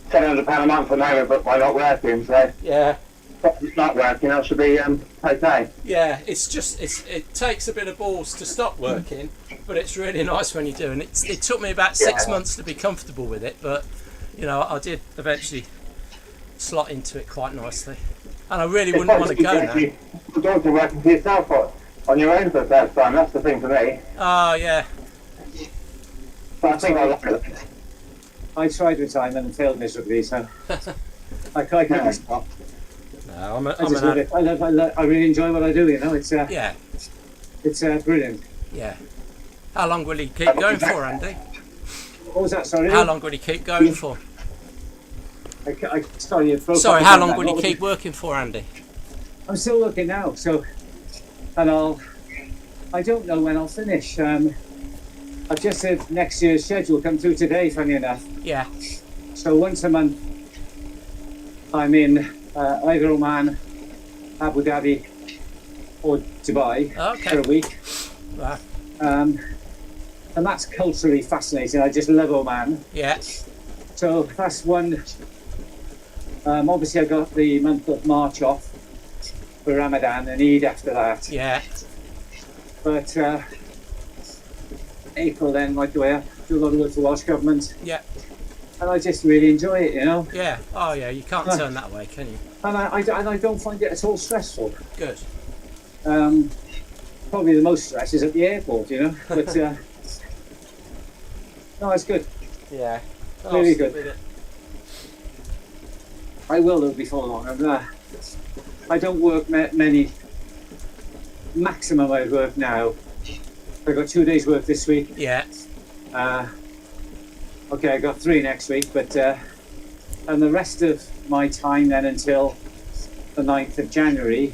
£700 a month for now, but by not working. So if it's not working, I should be okay. Yeah, it takes a bit of balls to stop working, but it's really nice when you do. And it took me about 6 months to be comfortable with it, but I did eventually slot into it quite nicely. And I really wouldn't want to go now. You're going to working for yourself on your own for the first time. That's the thing for me. Oh yeah. But I think I like it. I tried retirement and failed miserably, so I can't stop. No, I really enjoy what I do. It's it's brilliant. Yeah. How long will he keep going for, Andy? What was that? Sorry. How long will he keep going for? Sorry, how long will you keep working for, Andy? I'm still working now, and I don't know when I'll finish. I've just had next year's schedule come through today, funny enough. Yeah. So once a month, I'm in either Oman, Abu Dhabi, or Dubai for a week. Wow. And that's culturally fascinating. I just love Oman. Yeah. So that's one. Obviously, I got the month of March off for Ramadan and Eid after that. Yeah. But April then, like the way I do a lot of work for Welsh Government. Yeah. And I just really enjoy it, Yeah. Oh yeah. You can't turn that way, can you? And I don't find it at all stressful. Good. Probably the most stress is at the airport, But no, it's good. Yeah. Really good. I will though before long. I don't work many. Maximum I work now. I got 2 days work this week. Yeah. Okay, I got 3 next week, but and the rest of my time then until the 9th of January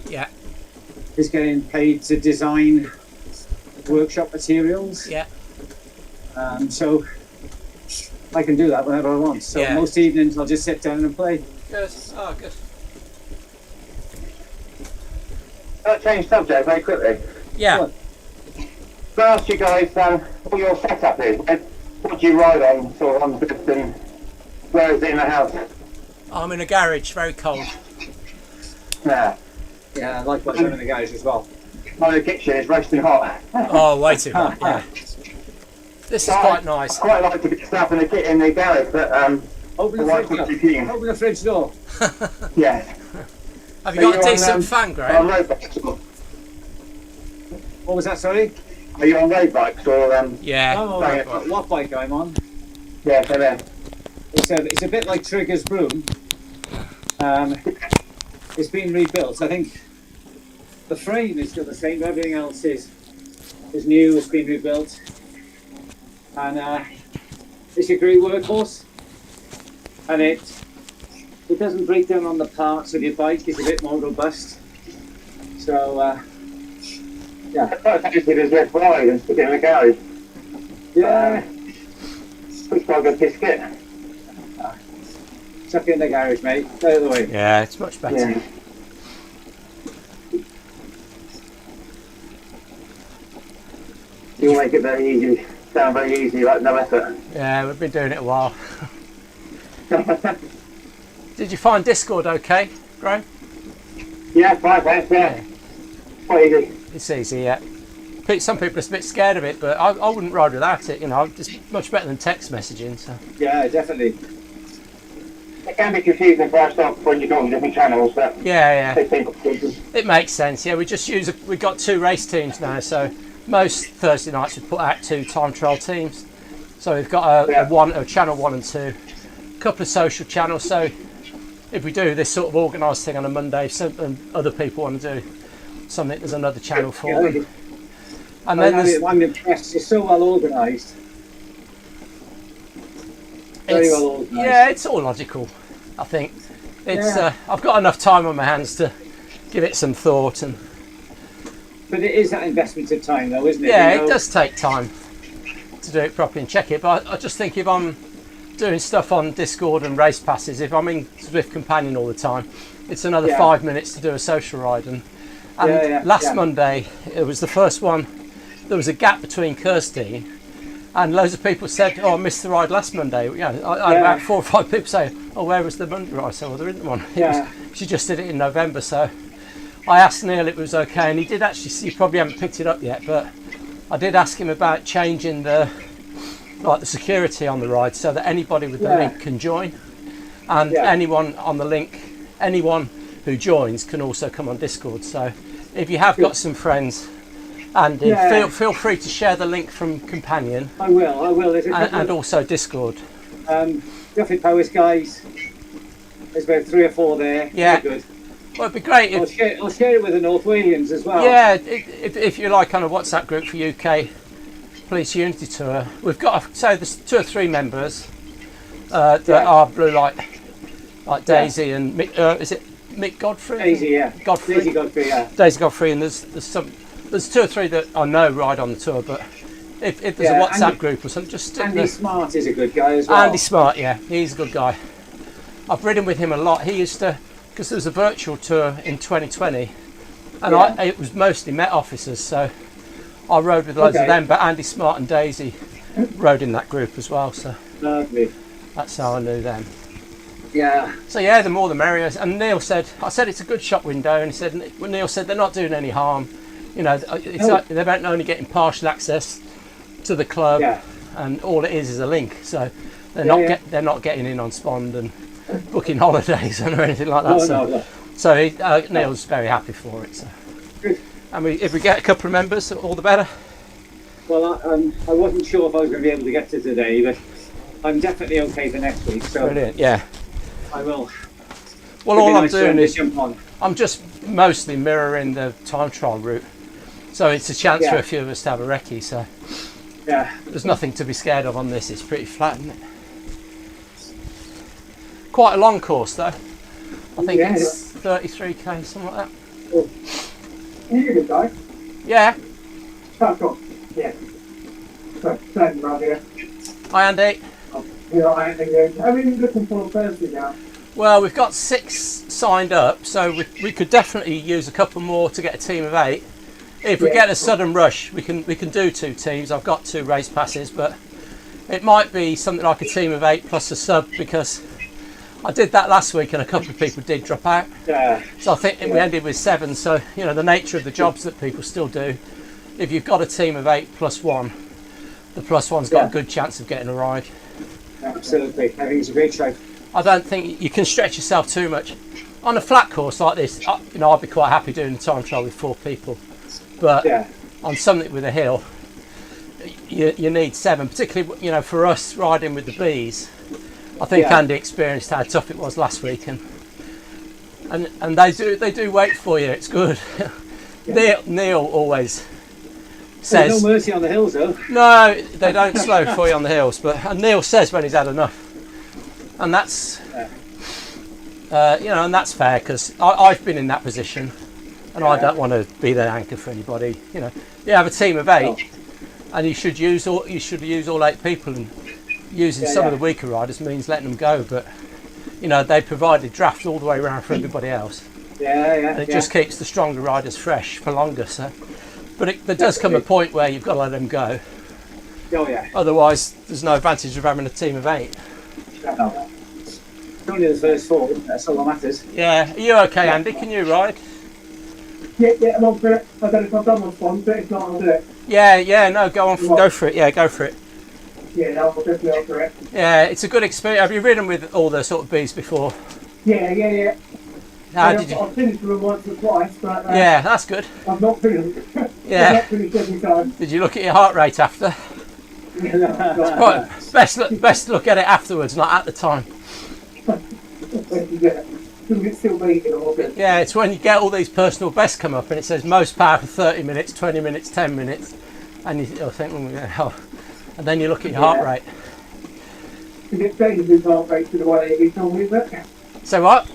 is getting paid to design workshop materials. Yeah. So I can do that whenever I want. So most evenings I'll just sit down and play. Good. Oh, good. Can I change subject very quickly? Yeah. What? Can I ask you guys what your setup is? What do you ride on, sort of on the bits, and where is it in the house? I'm in a garage, very cold. Yeah. Yeah, likewise I'm in the garage as well. I'm in the kitchen, it's roasting hot. Oh, way too hot, yeah. This is quite nice. I quite like to get stuff in the garage, but Open the fridge door. Yeah. Have you got a decent fan, Graham? On road bikes or? What was that, sorry? Are you on road bikes or Yeah. What bike I'm on? Yeah, so then. It's a bit like Trigger's broom. It's been rebuilt. I think the frame is still the same, but everything else is new. It's been rebuilt, and it's a great workhorse. And it doesn't break down on the parts of your bike. It's a bit more robust. So Yeah. I thought it was left wide and stick it in the garage. Yeah. Looks like a biscuit. Chuck it in the garage, mate. Out of the way. Yeah, it's much better. Yeah. You'll make it very easy. Sound very easy, like no effort. Yeah, we've been doing it a while. Did you find Discord okay, Graham? Yeah, fine, thanks, yeah. Quite easy. It's easy, yeah. Some people are a bit scared of it, but I wouldn't ride without it, you know. It's much better than text messaging, so. Yeah, definitely. It can be confusing first off when you go on different channels, but Yeah. it It makes sense, yeah. We've got 2 race teams now, so most Thursday nights we put out 2 time trial teams. So we've got a channel 1 and 2, a couple of social channels. So if we do this sort of organised thing on a Monday, and other people want to do something, there's another channel for them. And then I'm impressed. It's so well organised. Very well organised. Yeah, it's all logical. I think it's. I've got enough time on my hands to give it some thought, and. But it is that investment of time, though, isn't it? Yeah, it does take time to do it properly and check it. But I just think if I'm doing stuff on Discord and race passes, if I'm in Swift Companion all the time, it's another 5 minutes to do a social ride. And last Monday, it was the first one. There was a gap between Kirsty, and loads of people said, "Oh, I missed the ride last Monday." I had about 4 or 5 people say, "Oh, where was the Monday ride?" I said, "Well, there isn't one." She just did it in November, so I asked Neil if it was okay, and he did actually. You probably haven't picked it up yet, but I did ask him about changing the security on the ride so that anybody with the link can join, and anyone on the link, anyone who joins can also come on Discord. So if you have got some friends. Andy, feel free to share the link from Companion. I will. And also Discord. Graphic Powers guys. There's about 3 or 4 there. Yeah. Very good. Well, it'd be great if... I'll share it with the North Walians as well. Yeah, if you like on a WhatsApp group for UK Police Unity Tour. We've got, there's 2 or 3 members that are Blue Light, like Daisy and Mick, is it Mick Godfrey? Daisy, yeah. Daisy Godfrey, yeah. Daisy Godfrey, and there's 2 or 3 that I know ride on the tour, but if there's a WhatsApp group or something, just stick Andy Smart is a good guy as well. Andy Smart, yeah, he's a good guy. I've ridden with him a lot. He used to, because there was a virtual tour in 2020, and it was mostly Met officers, so I rode with loads of them, but Andy Smart and Daisy rode in that group as well, so lovely. That's how I knew them. Yeah. So yeah, the more the merrier. And Neil said, I said it's a good shop window, and Neil said they're not doing any harm. You know, it's like they're only getting partial access to the club, and all it is a link. So they're not getting in on Spond and booking holidays or anything like that. So Neil's very happy for it. So. Good. And if we get a couple of members, all the better. Well, I wasn't sure if I was going to be able to get to today, but I'm definitely okay for next week. So brilliant, yeah. I will. Well, all I'm doing is I'm just mostly mirroring the time trial route. So it's a chance for a few of us to have a recce, so there's nothing to be scared of on this. It's pretty flat, isn't it? Quite a long course though. I think it's 33k, something like that. Cool. You're a good guy. Yeah. Cool. Yeah. So, thank you, here. Hi Andy. How are you looking for Thursday now? Well, we've got 6 signed up, so we could definitely use a couple more to get a team of 8. If we get a sudden rush, we can do 2 teams. I've got 2 race passes, but it might be something like a team of 8 plus a sub, because I did that last week and a couple of people did drop out. Yeah. So I think we ended with 7. So you know the nature of the jobs that people still do. If you've got a team of 8 plus 1, the plus 1's got a good chance of getting a ride. Absolutely, I think it's a great show. I don't think you can stretch yourself too much on a flat course like this. I'd be quite happy doing the time trial with 4 people. But on something with a hill, you need 7, particularly for us riding with the bees. I think Andy experienced how tough it was last week, and they do wait for you. It's good. Neil always says there's no mercy on the hills though. No, they don't slow for you on the hills. And Neil says when he's had enough, and that's and that's fair, because I've been in that position. and I don't want to be the anchor for anybody. You know, you have a team of 8, and you should use all 8 people, and using some of the weaker riders means letting them go. But you know, they provided draft all the way around for everybody else. And it just keeps the stronger riders fresh for longer. So, but there does come a point where you've got to let them go. Oh yeah. Otherwise, there's no advantage of having a team of 8. No. Only the first 4. That's all that matters. Yeah. Are you okay, Andy? Can you ride? Yeah, I'm on for it. I don't know if I've done one, but if not, I'll do it. Yeah. No, go for it. Yeah, go for it. Yeah, no, I'll definitely go for it. Yeah, it's a good experience. Have you ridden with all the sort of bees before? Yeah. How did you? I've finished them once or twice, but Yeah, that's good. I've not finished. Yeah. I've not finished every time. Did you look at your heart rate after? Yeah, Best look at it afterwards, not at the time. It's still beating all good. Yeah, it's when you get all these personal bests come up and it says most power for 30 minutes, 20 minutes, 10 minutes, and you'll think, and then you look at your heart rate. Is it better to heart rate to the 180 normally, is it? So what?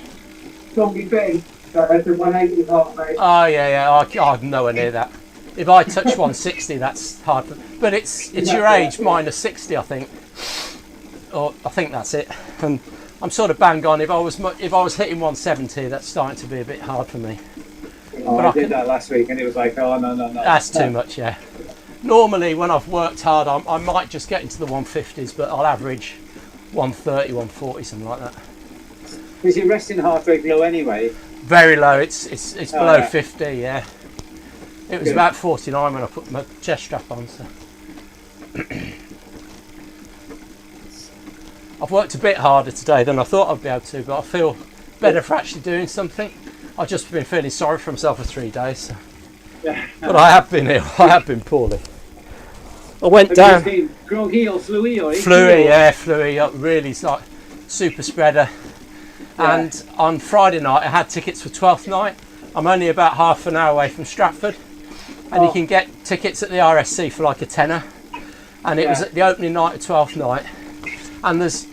Normally better the 180 heart rate. Oh yeah, I'm nowhere near that. If I touch 160, that's hard. But it's your age minus 60, I think. Or I think that's it. And I'm sort of bang on. If I was hitting 170, that's starting to be a bit hard for me. Oh, I did that last week, and it was like, oh no. That's too much, yeah. Normally, when I've worked hard, I might just get into the 150s, but I'll average 130, 140, something like that. Is your resting heart rate low anyway? Very low. It's below yeah. 50, yeah. It was Good. about 49 when I put my chest strap on. So. I've worked a bit harder today than I thought I'd be able to, but I feel better for actually doing something. I've just been feeling sorry for myself for 3 days. So. Yeah. But I have been ill. I have been poorly. I went down. Groggy or fluey or Fluey. Really, like super spreader. Yeah. And on Friday night, I had tickets for 12th night. I'm only about half an hour away from Stratford, and you can get tickets at the RSC for like a tenner. And it was at the opening night of 12th night. And there's,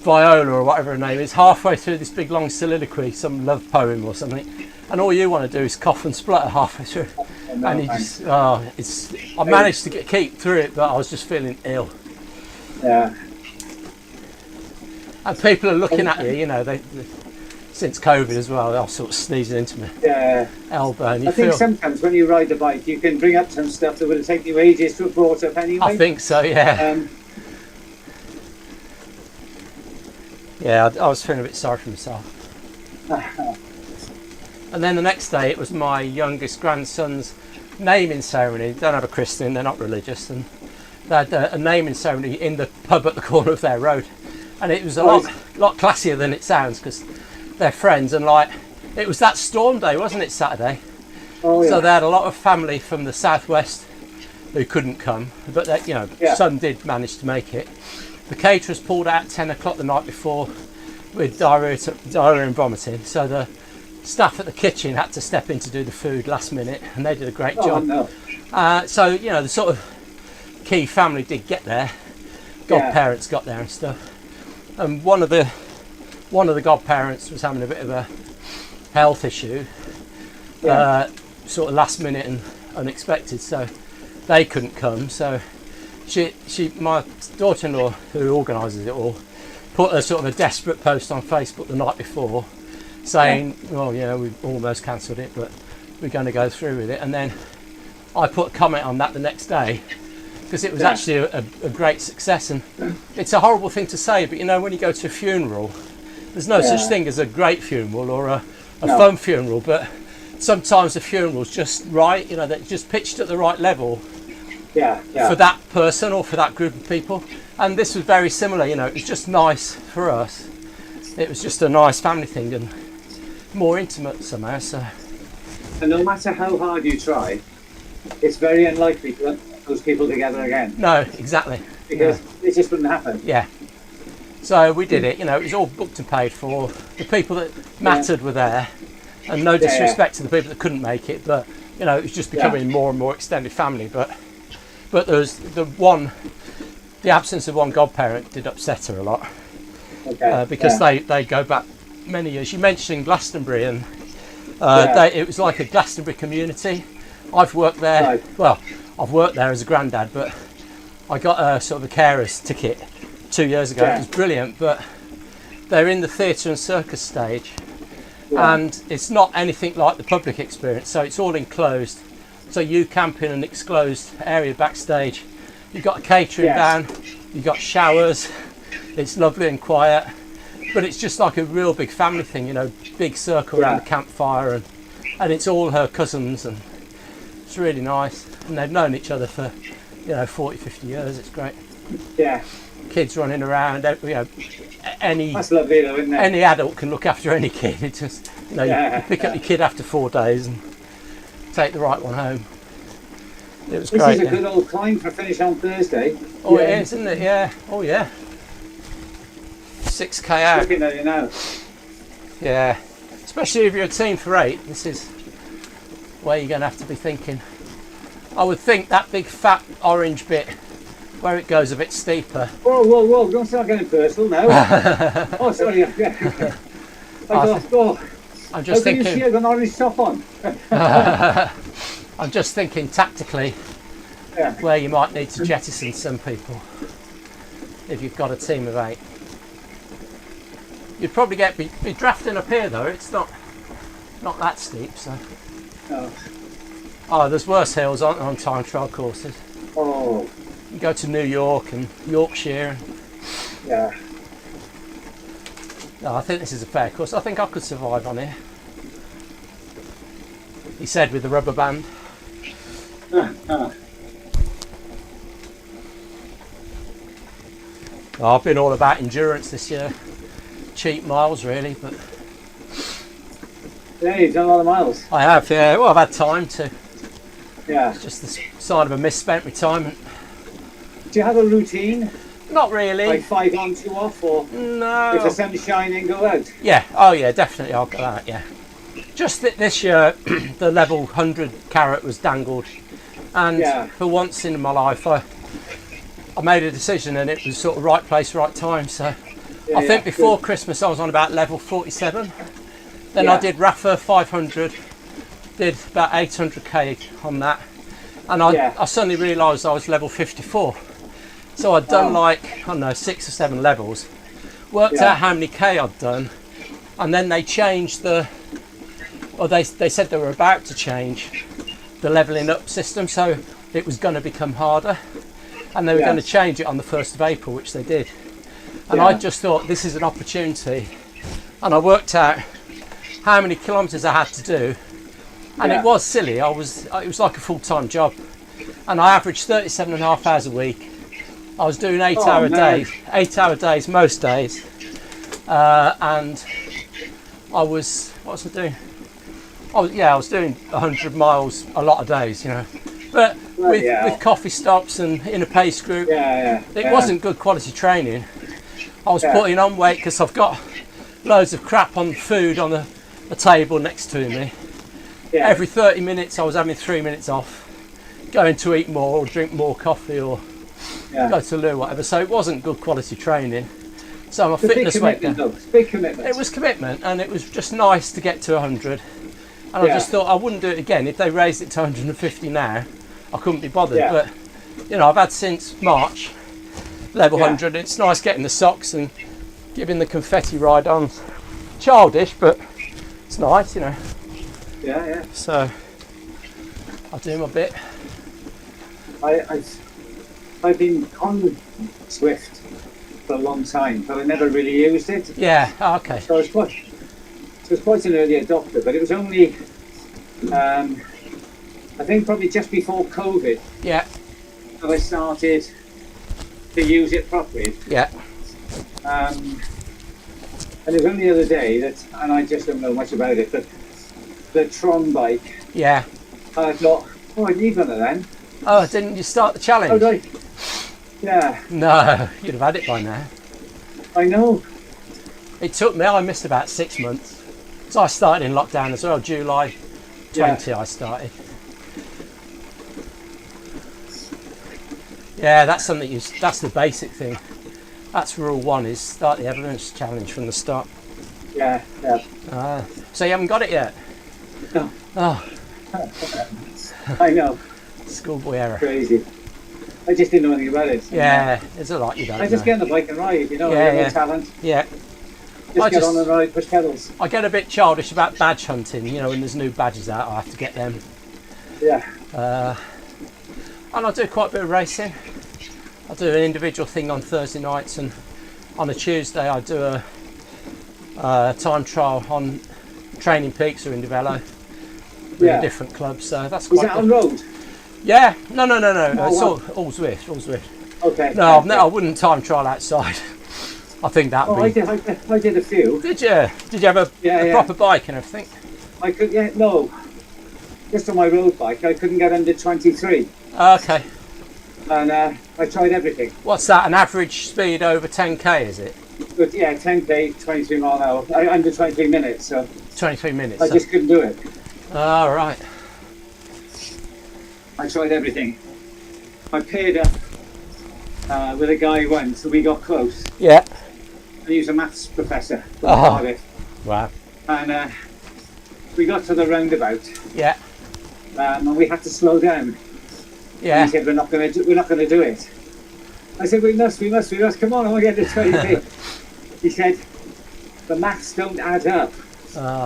Viola or whatever her name is, halfway through this big long soliloquy, some love poem or something, and all you want to do is cough and splutter halfway through. And you just, I managed to keep through it, but I was just feeling ill. Yeah. And people are looking at you, they since COVID as well, they're all sort of sneezing into me. Yeah. Elbow, and I think sometimes when you ride the bike, you can bring up some stuff that would have taken you ages to have brought up anyway. I think so, yeah. Yeah, I was feeling a bit sorry for myself. And then the next day, it was my youngest grandson's naming ceremony. They don't have a christening, they're not religious, and they had a naming ceremony in the pub at the corner of their road. And it was a lot classier than it sounds, because they're friends, and it was that storm day, wasn't it, Saturday? Oh, yeah. So they had a lot of family from the southwest who couldn't come, but some did manage to make it. The caterers pulled out at 10 o'clock the night before with diarrhea and vomiting, so the staff at the kitchen had to step in to do the food last minute, and they did a great job. No. So the sort of key family did get there. Godparents got there and stuff, and one of the godparents was having a bit of a health issue, sort of last minute and unexpected, so they couldn't come. So my daughter-in-law, who organises it all, put a sort of a desperate post on Facebook the night before saying, we've almost cancelled it, but we're going to go through with it. And then I put a comment on that the next day, because it was actually a great success. And it's a horrible thing to say, but when you go to a funeral, there's no such thing as a great funeral or a fun funeral, but sometimes a funeral's just right, they're just pitched at the right level for that person or for that group of people. And this was very similar, it was just nice for us. It was just a nice family thing and more intimate somehow. So. And no matter how hard you try, it's very unlikely to put those people together again. No, exactly. Because it just wouldn't happen. Yeah. So we did it, it was all booked and paid for. The people that mattered were there. And no disrespect to the people that couldn't make it, but it was just becoming more and more extended family. But there was the absence of one godparent did upset her a lot. Okay. Because they go back many years. You mentioned Glastonbury, and It was like a Glastonbury community. I've worked there. Right. Well, I've worked there as a granddad, but I got a sort of a carer's ticket 2 years ago. Yeah. It was brilliant, but they're in the theatre and circus stage, Yeah. and it's not anything like the public experience. So it's all enclosed. So you camp in an enclosed area backstage. You've got a catering Yes. down. You've got showers. It's lovely and quiet, but it's just like a real big family thing, you know, big circle around Yeah. the campfire, and it's all her cousins, and it's really nice. And they've known each other for, 40, 50 years. It's great. Yeah. Kids running around, any That's lovely though, isn't it? any adult can look after any kid. It just, you Yeah, pick up your kid after 4 days and take the right one home. It was This great. is a Yeah. good old climb for finish on Thursday. Oh, it is, isn't it? Yeah. Oh, yeah. 6k out. Looking at it now. Yeah. Especially if you're a team for 8, this is where you're going to have to be thinking. I would think that big fat orange bit where it goes a bit steeper. Whoa, whoa, whoa, don't start getting personal now. Oh, sorry. I thought, oh, I'm just how can you see thinking. I've got an orange top on? I'm just thinking tactically Yeah. where you might need to jettison some people if you've got a team of 8. You'd probably be drafting up here though. It's not that steep, so. No. Oh, there's worse hills on time trial courses. Oh, You go to New York and Yorkshire. yeah. No, I think this is a fair course. I think I could survive on here. He said with the rubber band. Oh, I've been all about endurance this year. Cheap miles really, but Yeah, you've done a lot of miles. I have, yeah. Well, I've had time to. Yeah. Just the sign of a misspent retirement. Do you have a routine? Not really. Like 5 on, 2 off, or if the No. sun's shining, go out? Yeah. Oh, yeah. Definitely. I'll go out. Yeah. Just this year, the level 100 carrot was dangled, and Yeah. for once in my life, I made a decision, and it was sort of right place, right time. So Yeah, I think yeah, before good. Christmas, I was on about level 47. Then Yeah. I did Rafa 500, did about 800k on that, and Yeah. I suddenly realised I was level 54. So I'd done Wow. like, I don't know, 6 or 7 levels, worked Yeah. out how many K I'd done, and then they changed they said they were about to change the levelling up system, so it was going to become harder, and they were Yeah. going to change it on the 1st of April, which they did. And Yeah. I just thought this is an opportunity, and I worked out how many kilometres I had to do, and Yeah. it was silly. It was like a full-time job, and I averaged 37 and a half hours a week. I was doing 8-hour man. days, 8-hour days most days, and what was I doing? I was doing 100 miles a lot of days, but Bloody hell. with coffee stops and in a pace group. Yeah, yeah. It wasn't good quality training. I was Yeah. putting on weight because I've got loads of crap on food on the table next to me. Yeah. Every 30 minutes I was having 3 minutes off, going to eat more or drink more coffee or Yeah. go to loo, whatever. So it wasn't good quality training. So my It's a big fitness went commitment, down. though. It's a big commitment. It was commitment, and it was just nice to get to 100. And Yeah. I just thought I wouldn't do it again. If they raised it to 150 now, I couldn't be bothered. Yeah. But I've had since March level Yeah. 100. It's nice getting the socks and giving the confetti ride-ons. Childish, but it's nice, Yeah, yeah. So I'll do my bit. I've been on Swift for a long time, but I never really used it. Yeah. Okay. So I was quite an early adopter, but it was only, I think probably just before COVID Yeah. that I started to use it properly. Yeah. And it was only the other day that, and I just don't know much about it, but the Tron bike, Yeah. I thought, I need one of them. Oh, didn't you start the challenge? Oh, right. Yeah, No, you'd have had it by now. I know. It took me, I missed about 6 months. So I started in lockdown as well, July 20 I started. Yeah, that's something that's the basic thing. That's rule 1, is start the evidence challenge from the start. Yeah. So you haven't got it yet? No. Oh, I know. schoolboy error. Crazy. I just didn't know anything about it. Yeah, there's a lot you don't I just know. get on the bike and ride, you know. Yeah, I have yeah. no talent. Yeah, Just get on and ride, push pedals. I get a bit childish about badge hunting. You know, when there's new badges out, I have to get them. Yeah. And I do quite a bit of racing. I do an individual thing on Thursday nights, and on a Tuesday I do a time trial on Training Peaks or Indivelo with a different club. So that's quite. Is that on road? Yeah. No. Oh, It's wow. all Zwift. All Zwift. Okay. No, okay. I wouldn't time trial outside. I think that would be. I did a few. Did you? Did you have a proper bike and everything? I could, no. Just on my road bike, I couldn't get under 23. Okay. And I tried everything. What's that? An average speed over 10k, is it? But yeah, 10k, 23 mile an hour. Under 23 minutes, so 23 minutes. I just couldn't do it. Oh, right. I tried everything. I paired up with a guy once, so we got close. Yeah. And he was a maths professor from Oh. Cardiff. Wow. And we got to the roundabout, Yeah. and we had to slow down. Yeah. He said, "We're not going to do it." I said, "We must. Come on, I want to get to 20." He said, "The maths don't add up.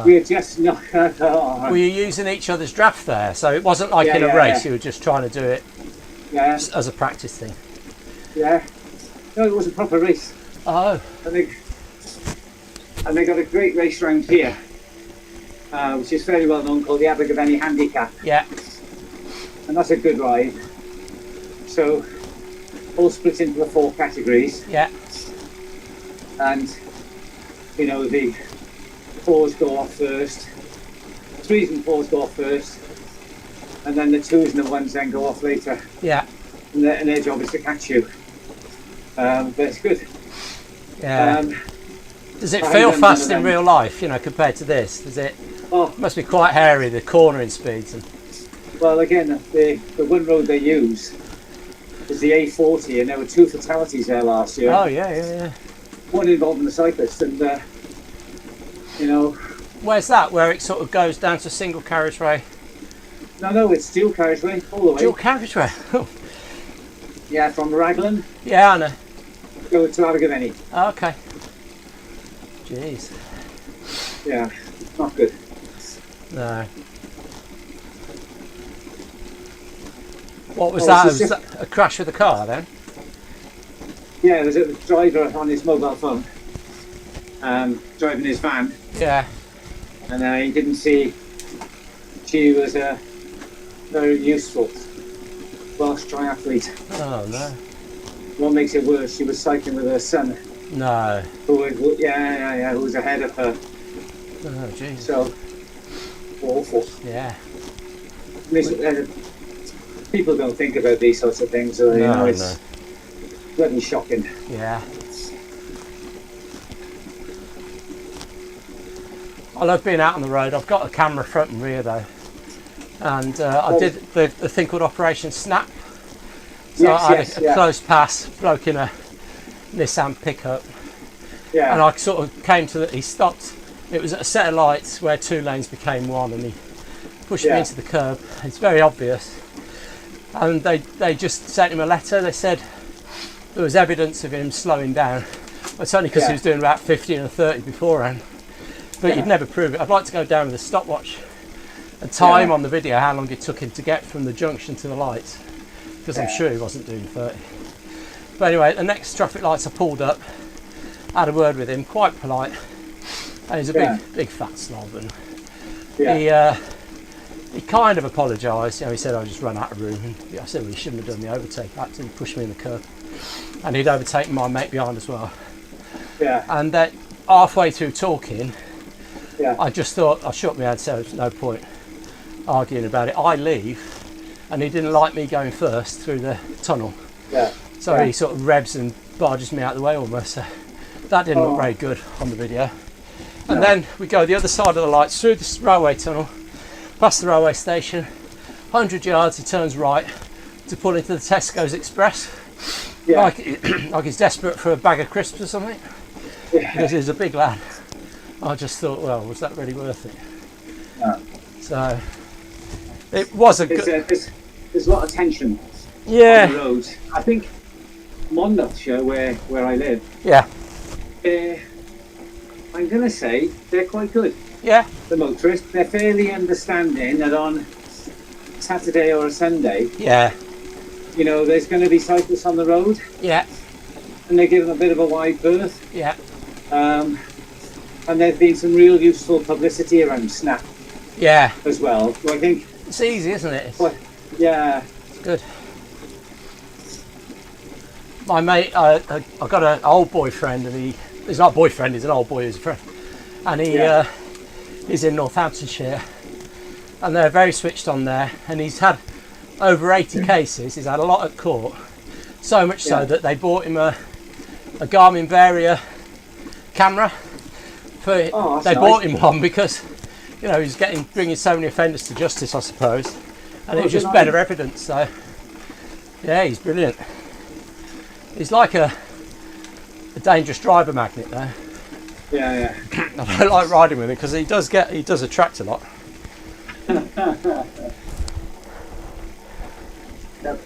We're just not." Were you using each other's draft there? So it wasn't like in a race, you were just trying to do it as a practice thing? Yeah. No, it was a proper race. Oh. And they got a great race round here, which is fairly well known, called the Abergavenny Handicap. Yeah. And that's a good ride. So, all split into the 4 categories. Yeah. And, you know, the 4s go off first, 3s and 4s go off first, and then the 2s and the 1s then go off later. Yeah. And their job is to catch you. But it's good. Yeah. Does it feel fast in real life, you know, compared to this? Does it? Oh, It must be quite hairy, the cornering speeds. And well, again, the one road they use is the A40, and there were 2 fatalities there last year. oh, yeah. One involving the cyclist, and you know. Where's that? Where it sort of goes down to single carriageway? No, it's dual carriageway all the way. Dual carriageway. Yeah, from Raglan Yeah, I know. go to Abergavenny. Okay. Jeez. Yeah, not good. No. What was that? it's Was that a crash with a car then? Yeah, there's a driver on his mobile phone, driving his van, Yeah. and he didn't see she was a very useful Welsh triathlete. Oh no. What makes it worse, she was cycling with her son, No. who was ahead of her. Oh jeez. So awful. Yeah. People don't think about these sorts of things, so you know, it's bloody shocking. Yeah. I love being out on the road. I've got a camera front and rear though, and I did the thing called Operation Snap. So I had a close pass, bloke in a Nissan pickup, Yeah. and I sort of came to he stopped. It was at a set of lights where 2 lanes became 1, and he pushed me into the curb. It's very obvious, and they just sent him a letter. They said there was evidence of him slowing down. It's only because he was doing about 15 or 30 beforehand, but you'd never prove it. I'd like to go down with a stopwatch and time on the video how long it took him to get from the junction to the lights, because I'm sure he wasn't doing 30. But anyway, the next traffic lights I pulled up, had a word with him, quite polite, and he's a big fat slob, and he kind of apologised. You know, he said I just ran out of room, and I said, well, you shouldn't have done the overtake. Actually, he pushed me in the curb, and he'd overtaken my mate behind as well. Yeah. And then halfway through talking, Yeah. I just thought, I shook my head, so there's no point arguing about it. I leave, and he didn't like me going first through the tunnel, Yeah. so he sort of revs and barges me out of the way almost. So that didn't look very good on the video. And then we go the other side of the lights through this railway tunnel, past the railway station, 100 yards, he turns right to pull into the Tesco's Express, like he's desperate for a bag of crisps or something, because he's a big lad. I just thought, well, was that really worth it? So it was a good. There's a lot of tension on Yeah. the roads. I think Monmouthshire, where I live, Yeah. I'm going to say they're quite good. Yeah. The motorists, they're fairly understanding that on Saturday or a Sunday, Yeah. you know, there's going to be cyclists on the road, Yeah. and they give them a bit of a wide berth. Yeah. And there's been some real useful publicity around Snap Yeah. as well. So I think It's easy, isn't it? yeah, It's good. My mate, I got an old boyfriend, and he's not a boyfriend, he's an old boy, he's a friend. And he's in Northamptonshire, and they're very switched on there, and he's had over 80 cases, he's had a lot at court, so much so that they bought him a Garmin Varia camera. They bought him one because, you know, he's bringing so many offenders to justice, I suppose, and it was just better evidence. So yeah, he's brilliant. He's like a dangerous driver magnet though. yeah. I don't like riding with him because he does attract a lot. Yep.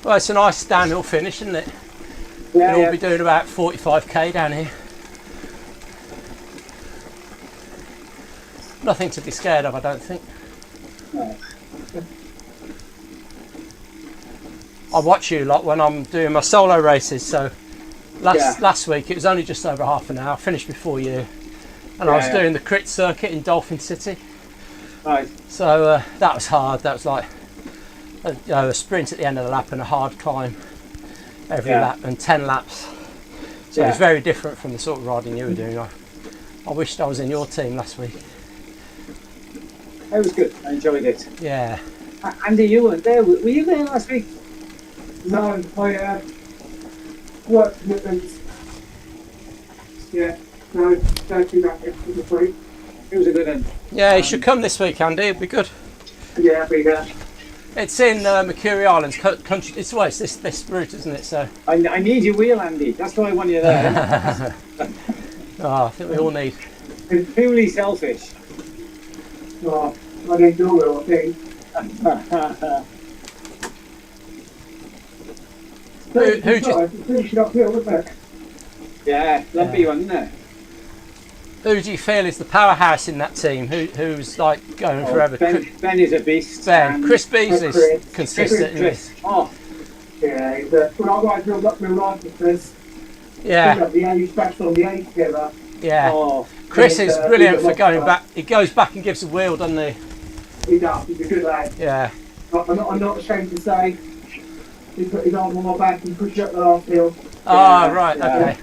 Well, it's a nice downhill finish, isn't it? Yeah, We'll be doing about 45k down here. Nothing to be scared of, I don't think. No. I watch you lot when I'm doing my solo races. So last week it was only just over half an hour. I finished before you, and I was doing the crit circuit in Dolphin City. Right. So that was hard. That was like a sprint at the end of the lap and a hard climb every lap, and 10 laps. So it was very different from the sort of riding you were doing. I wished I was in your team last week. It was good. I enjoyed it. Yeah. Andy, you weren't there. Were you there last week? No, I worked commitments. Yeah, no, don't do that for the free. It was a good one. Yeah, you should come this week, Andy. It'd be good. Yeah, be there. It's in Mercury Islands country. It's this route, isn't it? So. I need your wheel, Andy. That's why I want you there. Oh, I think we all need. It's purely selfish. Oh, I didn't do it, I think. Who do you Finish it uphill, wasn't it? Yeah, lumpy one, isn't it? Who do you feel is the powerhouse in that team? Who's like going forever? Ben is a beast. Ben. Chris Beasley's Chris. consistent. Chris. Oh, Yeah, when I got drilled up real life with Chris, Yeah, the age back on the age together. yeah. oh, Chris is brilliant for he's a going lot back. He goes back and gives a wheel, doesn't he? He does, he's a good lad. Yeah. I'm not ashamed to say he put his arm on my back and pushed up the last hill. Oh, right. Okay.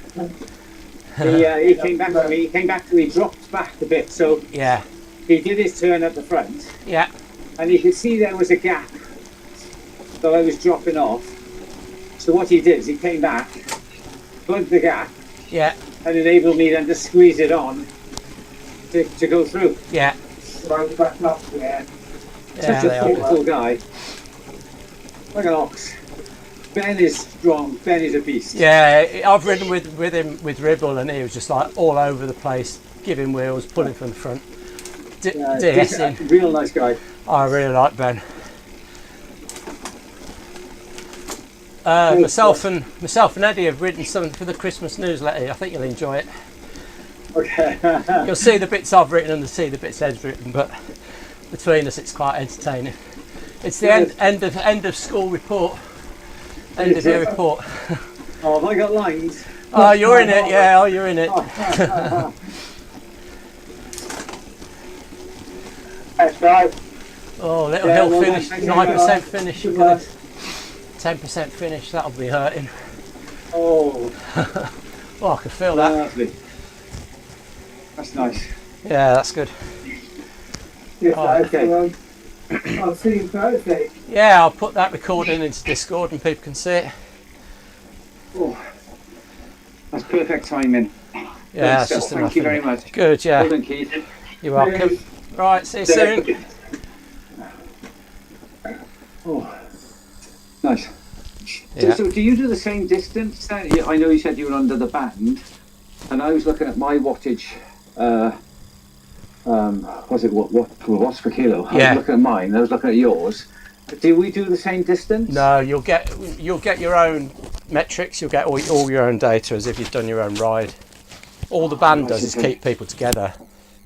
he came back to me. He came back to me. He dropped back a bit, so Yeah. he did his turn at the front, Yeah. and you could see there was a gap that I was dropping off. So what he did is he came back, plugged the gap, Yeah. and enabled me then to squeeze it on to go through. Yeah. Round the back up, yeah. Yeah. Such They a are. thoughtful guy. Like an ox. Ben is strong. Ben is a beast. Yeah. I've ridden with him with Ribble, and he was just like all over the place, giving wheels, pulling from the front, He's de-essing. a real nice guy. I really like Ben. Myself and Eddie have written something for the Christmas newsletter. I think you'll enjoy it. Okay. You'll see the bits I've written and you'll see the bits Ed's written, but between us it's quite entertaining. It's the end of school report. End of year report. Oh, have I got lines? Oh, you're in it, yeah, you're in it. That's right. Oh, little Yeah, hill well, finish, thank you 9% finish, Good good. lad. 10% finish, that'll be hurting. Oh, Oh, I can feel that. lovely. That's nice. Yeah, that's good. Yes, Oh, okay. I'll see you Thursday. Yeah, I'll put that recording into Discord and people can see it. Oh, that's perfect timing. Yeah, it's Good just stuff. enough. Thank you very isn't it? much. Good, Well yeah. done, Keith. You're welcome. Right, see you soon. Oh, nice. Yeah. So do you do the same distance? I know you said you were under the band, and I was looking at my wattage what's it? What's per kilo? Yeah. I was looking at mine. I was looking at yours. Do we do the same distance? No, you'll get your own metrics. You'll get all your own data as if you've done your own ride. All the band does is keep people together,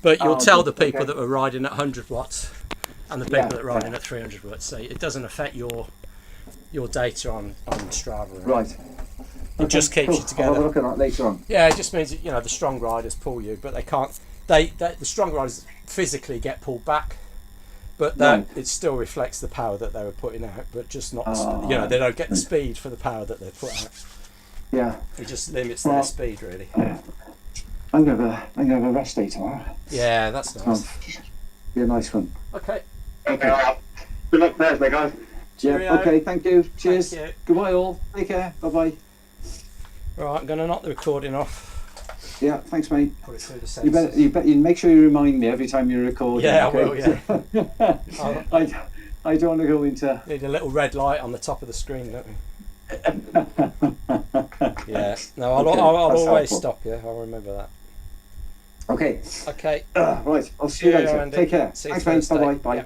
but you'll tell the people that are riding at 100 watts and the people that are riding at 300 watts. So it doesn't affect your data on Strava. Right. It just keeps you together. I'll have a look at that later on. Yeah, it just means that, the strong riders pull you, but they can't. The strong riders physically get pulled back, but it still reflects the power that they were putting out, but just not. They don't get the speed for the power that they put out. Yeah. It just limits their speed, really. I'm gonna have a rest day tomorrow. Yeah, that's nice. Be a nice one. Okay. Okay. Good luck Thursday, guys. Yeah. Okay. Thank you. Cheers. Thank you. Goodbye, all. Take care. Bye bye. Right, I'm going to knock the recording off. Yeah. Thanks, mate. Put it through the sensors. You make sure you remind me every time you're recording. Yeah, okay? I will. Yeah. I don't want to go into. Need a little red light on the top of the screen, don't we? Yeah. No, I'll always stop you. I'll remember that. Okay. Okay. Right. I'll see you later. Andy. Take care. See you Thanks, mate. Thursday. Bye bye. Bye. Yeah.